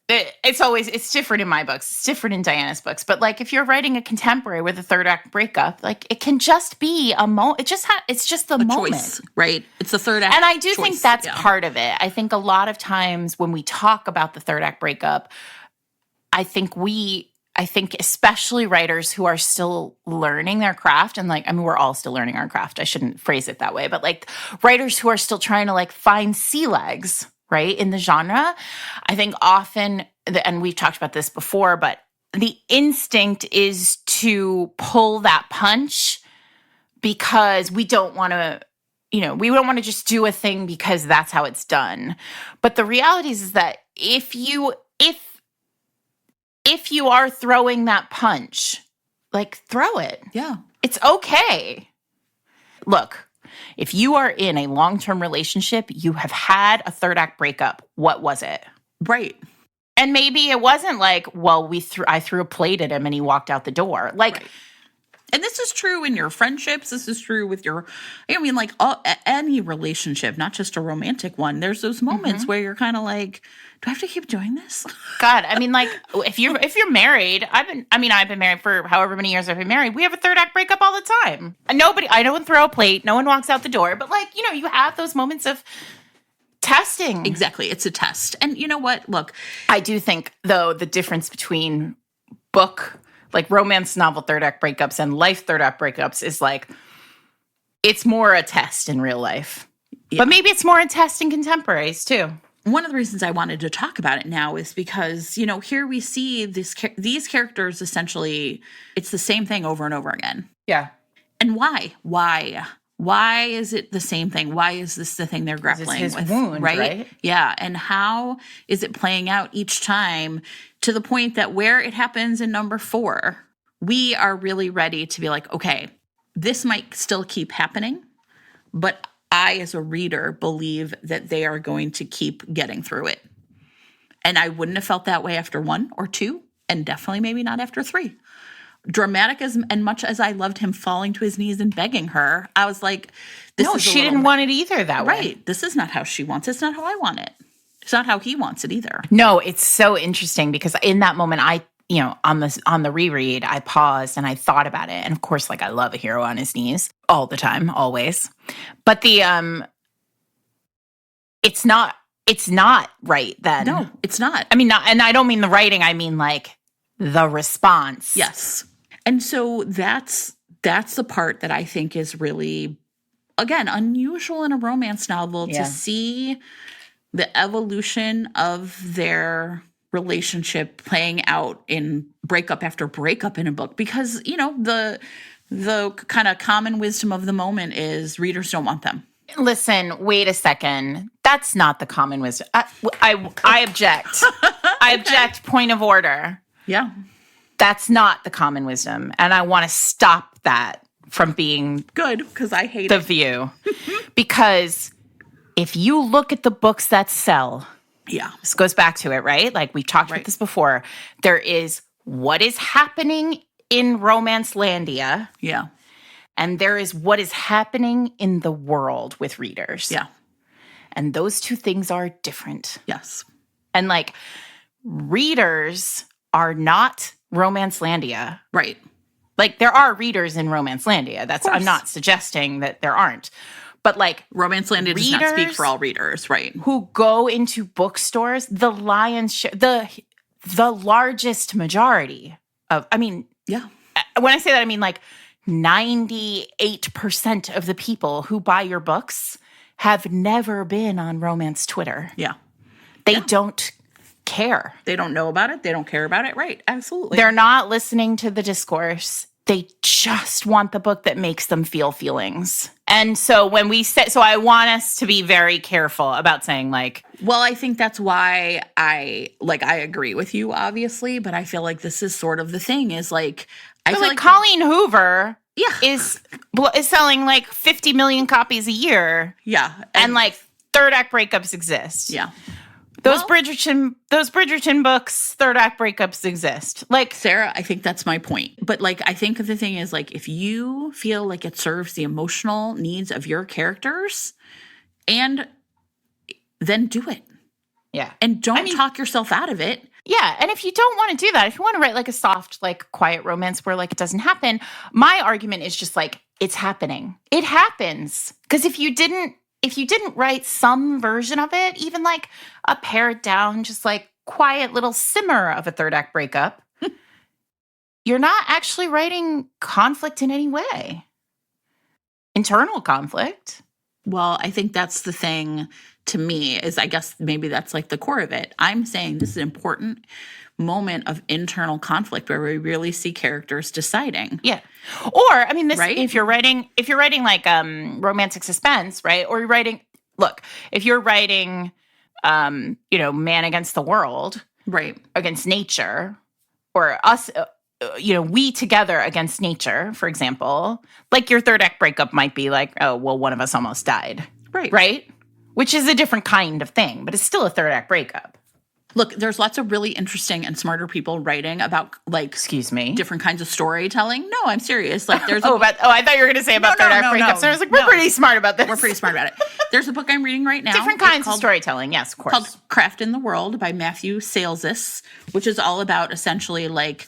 It's different in my books. It's different in Diana's books. But like, if you're writing a contemporary with a third act breakup, like it can just be a moment. It's just the moment, choice, right? It's the third act. And I do think that's yeah. part of it. I think a lot of times when we talk about the third act breakup, I think especially writers who are still learning their craft, and like, I mean, we're all still learning our craft. I shouldn't phrase it that way, but like writers who are still trying to like find sea legs, right, in the genre, I think often, and we've talked about this before, but the instinct is to pull that punch because we don't want to, we don't want to just do a thing because that's how it's done. But the reality is that if you are throwing that punch, like, throw it. Yeah. It's okay. Look, if you are in a long-term relationship, you have had a third act breakup. What was it? Right. And maybe it wasn't like, well, I threw a plate at him and he walked out the door. Like, right. And this is true in your friendships. This is true with any relationship, not just a romantic one. There's those moments where you're kind of like, do I have to keep doing this? God, I mean, like, if you're married, I've been married for however many years I've been married. We have a third act breakup all the time. I don't throw a plate. No one walks out the door. But like, you have those moments of testing. Exactly. It's a test. And you know what? Look, I do think, though, the difference between book, like romance novel third act breakups and life third act breakups is like, it's more a test in real life. Yeah. But maybe it's more a test in contemporaries too. One of the reasons I wanted to talk about it now is because, here we see these characters essentially, it's the same thing over and over again. Yeah. And why? Why is it the same thing? Why is this the thing they're grappling his with? Wound, right? Yeah. And how is it playing out each time to the point that where it happens in number 4, we are really ready to be like, okay, this might still keep happening, but I, as a reader, believe that they are going to keep getting through it. And I wouldn't have felt that way after 1 or 2, and definitely maybe not after 3. Dramatic and much as I loved him falling to his knees and begging her, I was like, she didn't want it either that way. Right. This is not how she wants it. It's not how I want it. It's not how he wants it either. No, it's so interesting because in that moment, on the reread, I paused and I thought about it. And of course, like, I love a hero on his knees all the time, always. But it's not right then. No, it's not. I mean, and I don't mean the writing. I mean, like, the response. Yes. And so that's the part that I think is really, again, unusual in a romance novel to see the evolution of their relationship playing out in breakup after breakup in a book. Because, the kind of common wisdom of the moment is readers don't want them. Listen, wait a second. That's not the common wisdom. I object. I object. Point of order. Yeah. That's not the common wisdom. And I want to stop that from being good, because I hate the view. Because if you look at the books that sell, this goes back to it, right? Like, we talked about this before. There is what is happening in Romancelandia. Yeah. And there is what is happening in the world with readers. Yeah. And those two things are different. Yes. And like readers are not Romancelandia. Right. Like there are readers in Romancelandia. I'm not suggesting that there aren't. But like Romancelandia does not speak for all readers, right? Who go into bookstores, the lion's share, the largest majority of, I mean, yeah. When I say that, I mean like 98% of the people who buy your books have never been on romance Twitter. Yeah. They don't care. They don't know about it. They don't care about it. Right. Absolutely. They're not listening to the discourse. They just want the book that makes them feel feelings. And so when we say, so I want us to be very careful about saying like. Well, I think that's why I agree with you, obviously, but I feel like this is sort of the thing is like. I feel like Colleen Hoover is selling like 50 million copies a year. Yeah. And like third act breakups exist. Yeah. Those Bridgerton books, third act breakups exist. Like Sarah, I think that's my point. But like I think the thing is like if you feel like it serves the emotional needs of your characters, and then do it. Yeah. And don't talk yourself out of it. Yeah, and if you don't want to do that, if you want to write like a soft, like quiet romance where like it doesn't happen, my argument is just like it's happening. It happens. Because if you didn't write some version of it, even like a pared down, just like quiet little simmer of a third act breakup, you're not actually writing conflict in any way. Internal conflict. Well, I think that's the thing to me is I guess maybe that's like the core of it. I'm saying this is an important moment of internal conflict where we really see characters deciding. Yeah. Or, I mean, this, right? if you're writing like romantic suspense, right? Or you're writing, if you're writing, man against the world. Right. Against nature, or us, we together against nature, for example, like your third act breakup might be like, oh, well, one of us almost died. Right. Right? Which is a different kind of thing, but it's still a third act breakup. Look, there's lots of really interesting and smarter people writing about like different kinds of storytelling. No, I'm serious. Like there's I thought you were going to say about third act breakups. So I was like, we're pretty smart about this. We're pretty smart about it. There's a book I'm reading right now. Different kinds of storytelling, yes, of course. Called Craft in the World by Matthew Salesis, which is all about essentially like,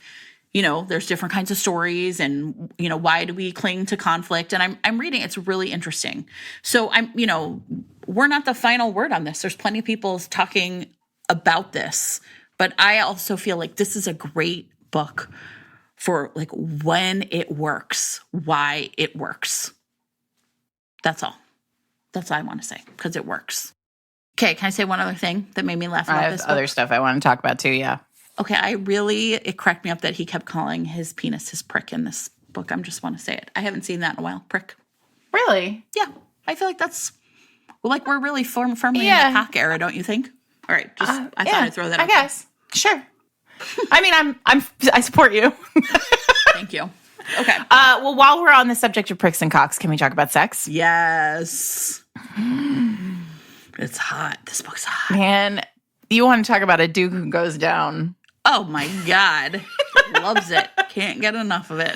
there's different kinds of stories and, why do we cling to conflict? And I'm reading, it's really interesting. So we're not the final word on this. There's plenty of people talking about this, but I also feel like this is a great book for like when it works, why it works. That's all. That's all I want to say because it works. Okay, can I say one other thing that made me laugh about this book? Other stuff I want to talk about too, yeah. Okay, it cracked me up that he kept calling his penis his prick in this book. I just want to say it. I haven't seen that in a while. Prick. Really? Yeah. I feel like that's, we're really firmly in the cock era, don't you think? All right, I thought I'd throw that out. I guess. Sure. I mean, I support you. Thank you. Okay. Well, while we're on the subject of pricks and cocks, can we talk about sex? Yes. It's hot. This book's hot. Man, you want to talk about a duke who goes down. Oh, my God. Loves it. Can't get enough of it.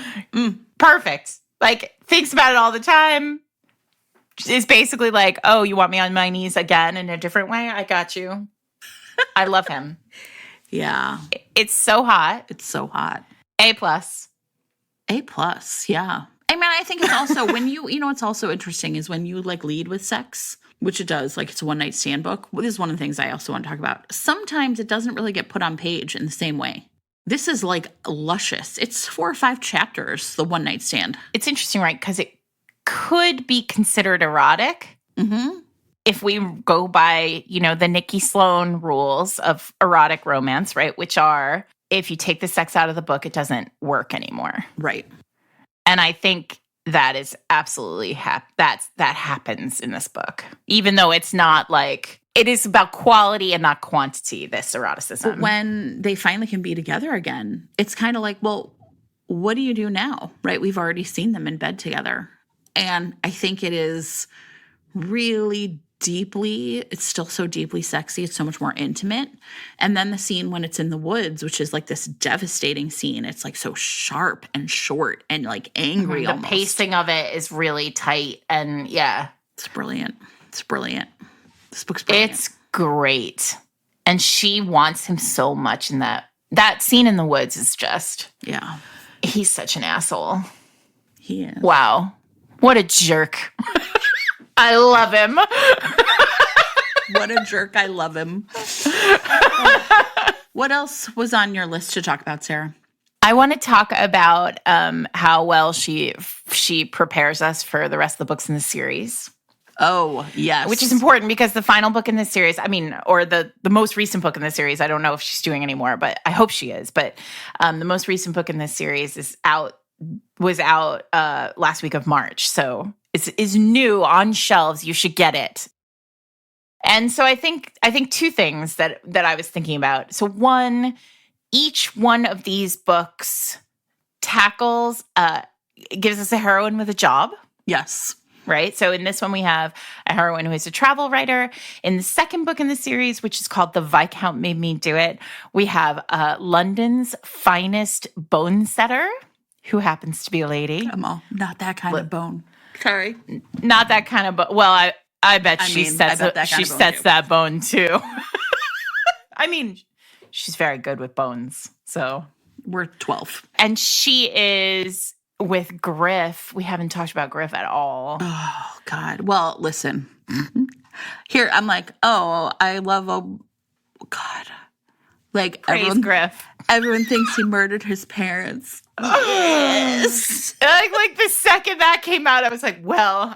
Perfect. Like, thinks about it all the time. Is basically like, oh, you want me on my knees again in a different way? I got you. I love him. Yeah. It's so hot. It's so hot. A+. A+, yeah. I mean, I think it's also when what's also interesting is when you like lead with sex, which it does, like it's a one-night stand book. This is one of the things I also want to talk about. Sometimes it doesn't really get put on page in the same way. This is like luscious. It's 4 or 5 chapters, the one-night stand. It's interesting, right? Because it could be considered erotic. Mm-hmm. If we go by, the Nikki Sloan rules of erotic romance, right? Which are, if you take the sex out of the book, it doesn't work anymore. Right. And I think that is absolutely, that happens in this book. Even though it's not like, it is about quality and not quantity, this eroticism. But when they finally can be together again, it's kind of like, well, what do you do now? Right? We've already seen them in bed together. And I think it is really it's still so deeply sexy. It's so much more intimate. And then the scene when it's in the woods, which is like this devastating scene. It's like so sharp and short and like angry almost. The pacing of it is really tight and yeah. It's brilliant. It's brilliant. This book's brilliant. It's great. And she wants him so much in that scene in the woods is just, yeah. He's such an asshole. He is. Wow. What a jerk. I love him. What a jerk. I love him. What else was on your list to talk about, Sarah? I want to talk about how well she prepares us for the rest of the books in the series. Oh, yes. Which is important because the final book in this series, or the most recent book in the series, I don't know if she's doing anymore, but I hope she is. But the most recent book in this series was out last week of March. So is new on shelves. You should get it. And so I think two things that I was thinking about. So one, each one of these books gives us a heroine with a job. Yes. Right? So in this one, we have a heroine who is a travel writer. In the second book in the series, which is called The Viscount Made Me Do It, we have London's finest bone setter, who happens to be a lady. Come on. Not that kind of bone. Sorry. Not that kind of bone. Well, I bet she sets that bone too. I mean, she's very good with bones. So we're 12. And she is with Griff. We haven't talked about Griff at all. Oh, God. Well, listen. Here, I'm like, oh, I love God. Like, praise Griff. Everyone thinks he murdered his parents. Yes. like the second that came out, I was like, well,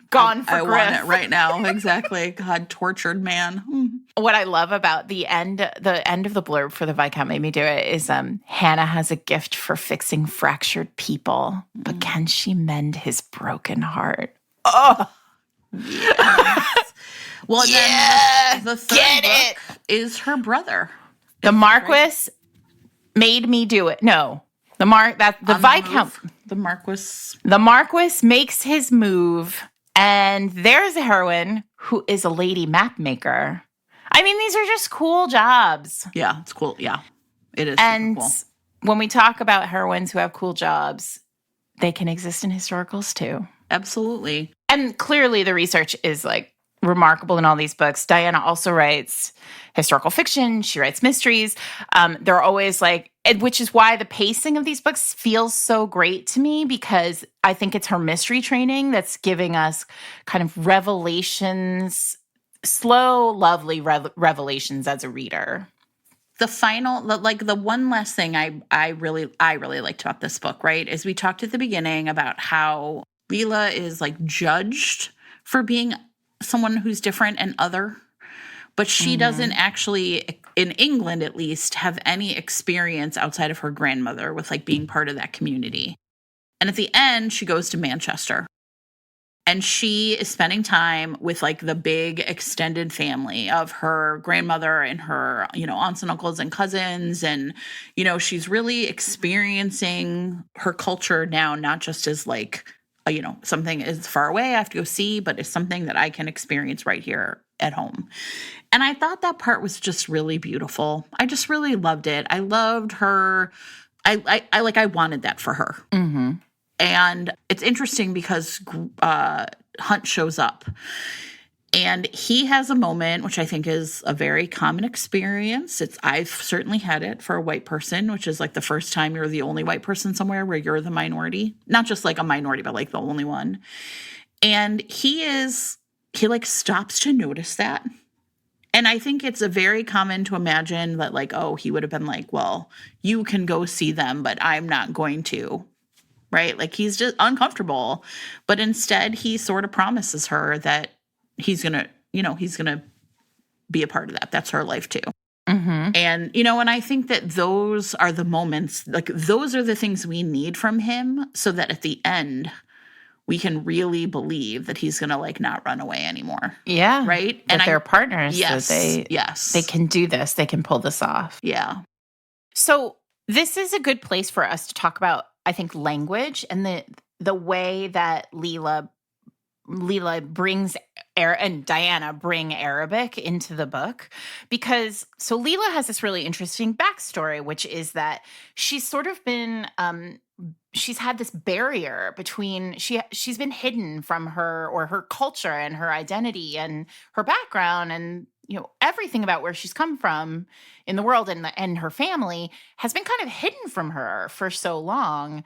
gone for Griff. I want it right now. Exactly. God, tortured man. What I love about the end of the blurb for The Viscount Made Me Do It is Hannah has a gift for fixing fractured people, but can she mend his broken heart? Oh. Yes. Well, then the third book is her brother. The Marquis made me do it. No. The Viscount. The Marquis. The Marquis makes his move, and there's a heroine who is a lady map maker. These are just cool jobs. Yeah, it's cool. Yeah, it is. And cool. When we talk about heroines who have cool jobs, they can exist in historicals too. Absolutely. And clearly the research is remarkable in all these books. Diana also writes historical fiction. She writes mysteries. They're always which is why the pacing of these books feels so great to me, because I think it's her mystery training that's giving us kind of revelations, slow, lovely revelations as a reader. The final, the one last thing I really liked about this book, right, is we talked at the beginning about how Leela is judged for being someone who's different and other, but she doesn't actually, in England at least, have any experience outside of her grandmother with being part of that community. And at the end, she goes to Manchester, and she is spending time with the big extended family of her grandmother and her, aunts and uncles and cousins. And, she's really experiencing her culture now, not just as something is far away, I have to go see, but it's something that I can experience right here at home. And I thought that part was just really beautiful. I just really loved it. I loved her. I wanted that for her. Mm-hmm. And it's interesting because Hunt shows up, and he has a moment, which I think is a very common experience. I've certainly had it for a white person, which is the first time you're the only white person somewhere where you're the minority, not just a minority, but the only one. And he stops to notice that. And I think it's a very common to imagine that he would have been well, you can go see them, but I'm not going to. Right? He's just uncomfortable. But instead, he sort of promises her that he's going to be a part of that. That's her life too. Mm-hmm. And, and I think that those are the moments, those are the things we need from him, so that at the end, we can really believe that he's going to not run away anymore. Yeah. Right? And they're partners. Yes. So they can do this. They can pull this off. Yeah. So this is a good place for us to talk about, I think, language and the way that Leela Leela brings and Diana bring Arabic into the book, because so Leela has this really interesting backstory, which is that she's sort of been she's had this barrier between she's been hidden from her culture and her identity and her background, and everything about where she's come from in the world, and her family has been kind of hidden from her for so long.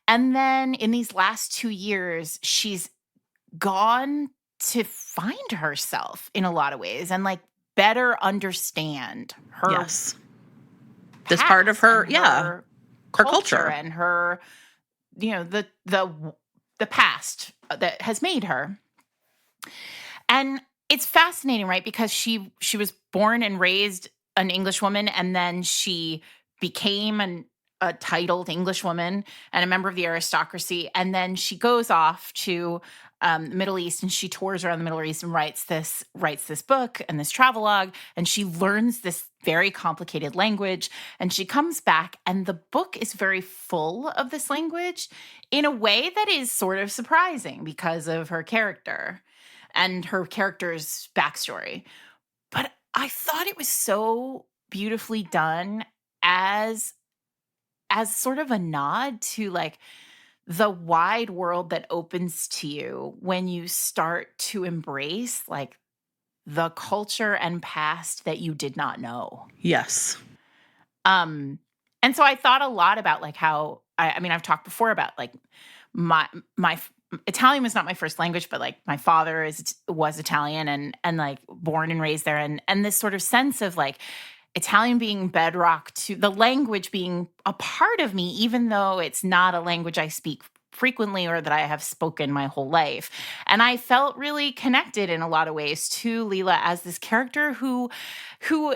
And then in these last 2 years, she's gone to find herself in a lot of ways and like better understand her Yes. This part of her, her culture and her, the past that has made her. And it's fascinating, right? Because she was born and raised an English woman, and then she became a titled English woman and a member of the aristocracy. And then she goes off to the Middle East, and she tours around the Middle East and writes this book and this travelogue, and she learns this very complicated language, and she comes back, and the book is very full of this language in a way that is sort of surprising because of her character and her character's backstory. But I thought it was so beautifully done as sort of a nod to like the wide world that opens to you when you start to embrace like the culture and past that you did not know. Yes. And so I thought a lot about like how I mean, I've talked before about like my Italian was not my first language, but like my father was Italian and like born and raised there, and this sort of sense of like Italian being bedrock to the language being a part of me, even though it's not a language I speak frequently or that I have spoken my whole life. And I felt really connected in a lot of ways to Leela as this character who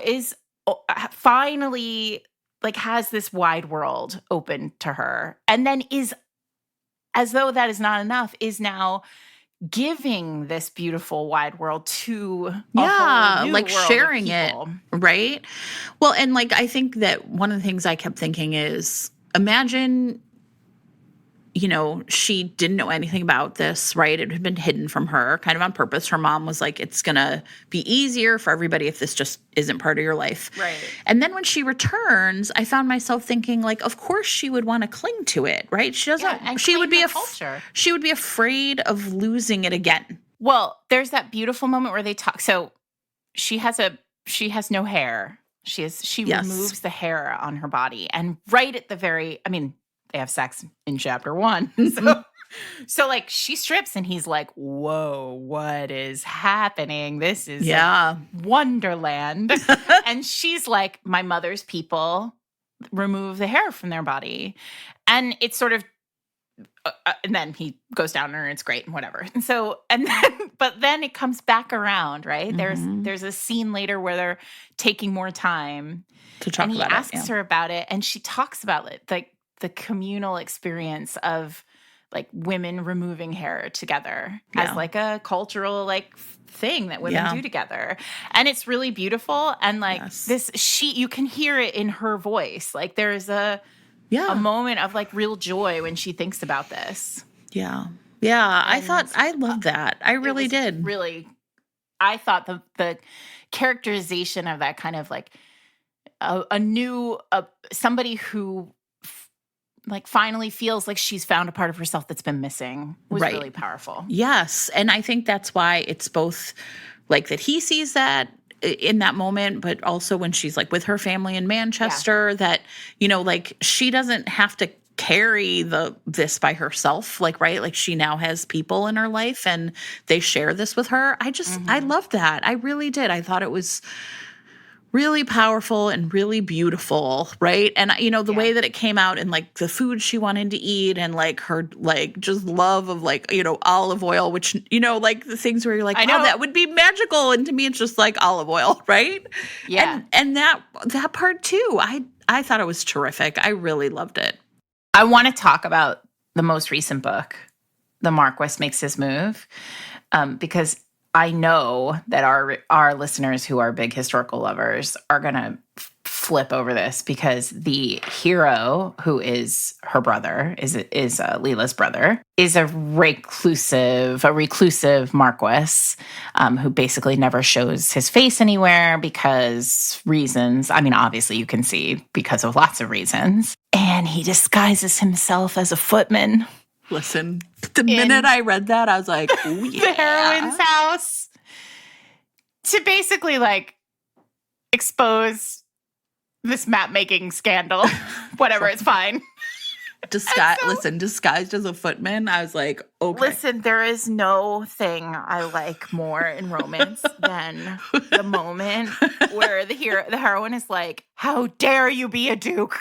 is finally like has this wide world open to her, and then is, as though that is not enough, is now giving this beautiful wide world to a whole new like world sharing of it, people. right? Well, and like I think that one of the things I kept thinking is, imagine, she didn't know anything about this, right? It had been hidden from her kind of on purpose. Her mom was like, it's going to be easier for everybody if this just isn't part of your life. Right. And then when she returns, I found myself thinking like, of course she would want to cling to it, right? She doesn't, she would be culture. She would be afraid of losing it again. Well, there's that beautiful moment where they talk. So she has no hair. She removes the hair on her body, and right at the very, I mean, they have sex in chapter 1. So like she strips, and he's like, whoa, what is happening? This is like wonderland. And she's like, my mother's people remove the hair from their body. And it's sort of, and then he goes down on her, and it's great and whatever. And so, but then it comes back around, right? Mm-hmm. There's a scene later where they're taking more time to talk about it. And he asks her about it, and she talks about it, like the communal experience of like women removing hair together as like a cultural like thing that women do together. And it's really beautiful. And like you can hear it in her voice. Like there's a moment of like real joy when she thinks about this. Yeah. Yeah. I loved that. I really did. Really, I thought the characterization of that kind of like a new, somebody who like finally feels like she's found a part of herself that's been missing was really powerful. Yes. And I think that's why it's both like that he sees that in that moment, but also when she's like with her family in Manchester, that, like she doesn't have to carry this by herself, like, right? Like she now has people in her life and they share this with her. I love that. I really did. I thought it was really powerful and really beautiful, right? And the way that it came out and like the food she wanted to eat, and like her like just love of like olive oil, which like the things where you're like, wow, that would be magical, and to me it's just like olive oil, right? Yeah. And that part too, I thought it was terrific. I really loved it. I want to talk about the most recent book, The Marquess Makes His Move, because I know that our listeners who are big historical lovers are going to flip over this because the hero, who is her brother, is Leela's brother, is a reclusive marquis who basically never shows his face anywhere because reasons. I mean, obviously you can see because of lots of reasons. And he disguises himself as a footman. Listen, the minute I read that, I was like, oh, yeah. The heroine's house to basically like expose this map-making scandal. Whatever, it's fine. Disguised as a footman. I was like, okay. Listen, there is no thing I like more in romance than the moment where the heroine is like, how dare you be a duke?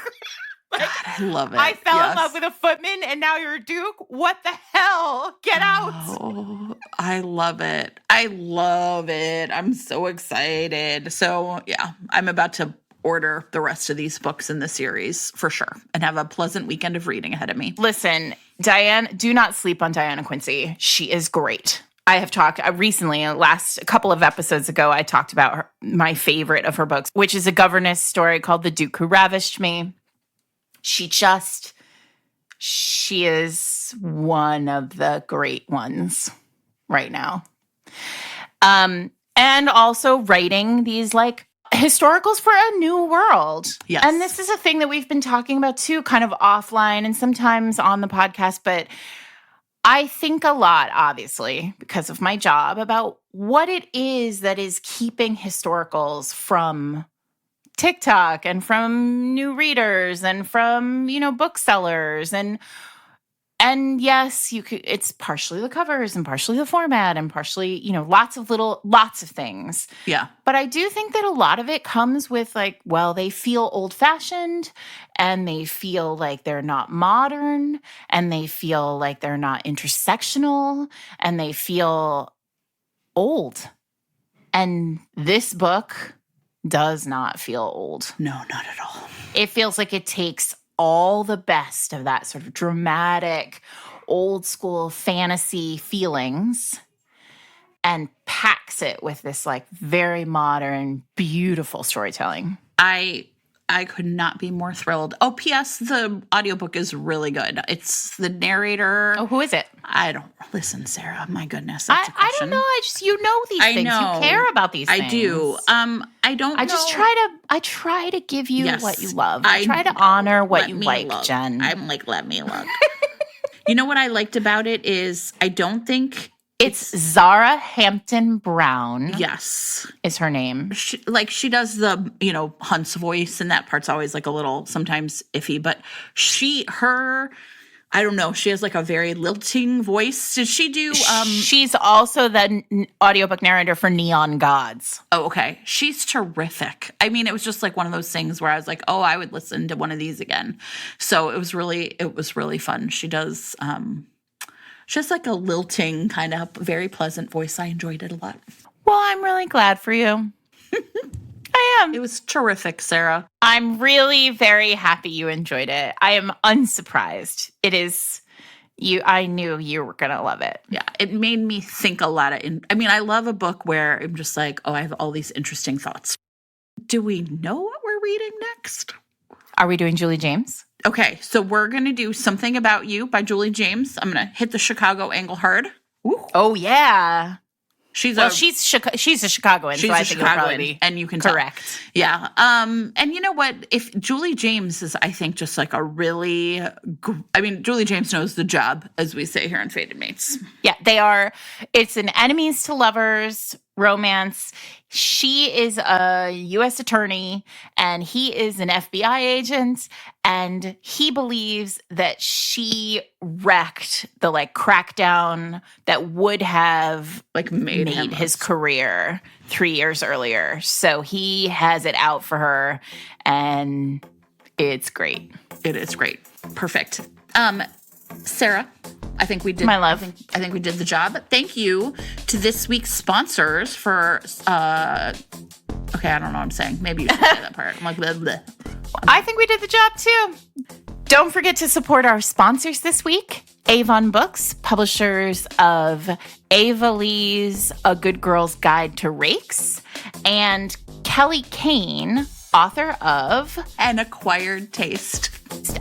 Like, God, I love it. I fell in love with a footman and now you're a duke? What the hell? Get out. Oh, I love it. I'm so excited. So, yeah, I'm about to order the rest of these books in the series for sure and have a pleasant weekend of reading ahead of me. Listen, Diane, do not sleep on Diana Quincy. She is great. I have talked recently, a couple of episodes ago, I talked about my favorite of her books, which is a governess story called The Duke Who Ravished Me. She is one of the great ones right now. And also writing these like historicals for a new world. Yes. And this is a thing that we've been talking about too, kind of offline and sometimes on the podcast, but I think a lot, obviously, because of my job, about what it is that is keeping historicals from TikTok and from new readers and from, booksellers and yes, it's partially the covers and partially the format and partially, lots of things. Yeah. But I do think that a lot of it comes with like, well, they feel old fashioned and they feel like they're not modern and they feel like they're not intersectional and they feel old. And this book does not feel old. No, not at all. It feels like it takes all the best of that sort of dramatic, old school fantasy feelings and packs it with this like very modern, beautiful storytelling. I could not be more thrilled. Oh, P.S. The audiobook is really good. It's the narrator. Oh, who is it? I don't listen, Sarah. My goodness, that's a question. I don't know. You know these things. Know. You care about these things. I do. I don't know. I try to give you what you love. I try to honor what you like, look. Jen. I'm like, let me look. You know what I liked about it is I don't think it's Zara Hampton Brown. Yes. Is her name. She does the, Hunt's voice, and that part's always like a little sometimes iffy, but I don't know, she has like a very lilting voice. Did she do She's also the audiobook narrator for Neon Gods. Oh, okay. She's terrific. I mean, it was just like one of those things where I was like, oh, I would listen to one of these again. So it was really fun. She does she has like a lilting kind of very pleasant voice. I enjoyed it a lot. Well, I'm really glad for you. I am. It was terrific, Sarah. I'm really very happy you enjoyed it. I am unsurprised. It is I knew you were going to love it. Yeah, it made me think a lot I love a book where I'm just like, oh, I have all these interesting thoughts. Do we know what we're reading next? Are we doing Julie James? Okay, so we're going to do Something About You by Julie James. I'm going to hit the Chicago angle hard. Ooh. Oh, yeah. She's a Chicagoan, she's so I a think it'll probably Chicagoan, be and you can correct. Tell. Yeah. And you know what? If Julie James is, I think, just like a really, Julie James knows the job, as we say here in Fated Mates. Yeah, they are. It's an enemies to lovers romance. She is a U.S. attorney and he is an FBI agent, and he believes that she wrecked the crackdown that would have made his career 3 years earlier. So he has it out for her, and it's great. It is great. Perfect. Sarah, I think we did. My love. I think we did the job. Thank you to this week's sponsors for. Okay, I don't know what I'm saying. Maybe you should say that part. I'm like, blah, blah. I think we did the job too. Don't forget to support our sponsors this week. Avon Books, publishers of Ava Lee's A Good Girl's Guide to Rakes, and Kelly Kane, author of An Acquired Taste.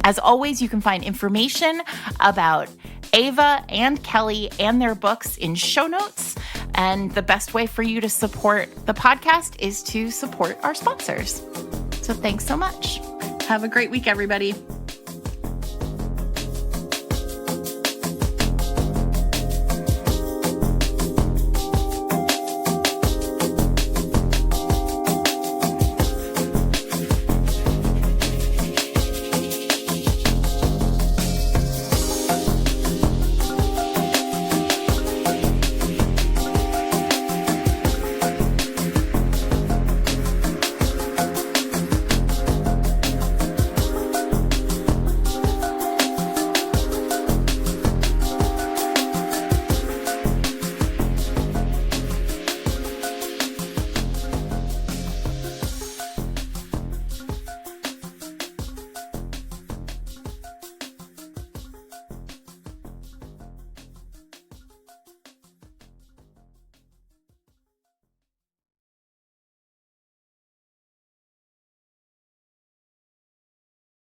As always, you can find information about Ava and Kelly and their books in show notes. And the best way for you to support the podcast is to support our sponsors. So thanks so much. Have a great week, everybody.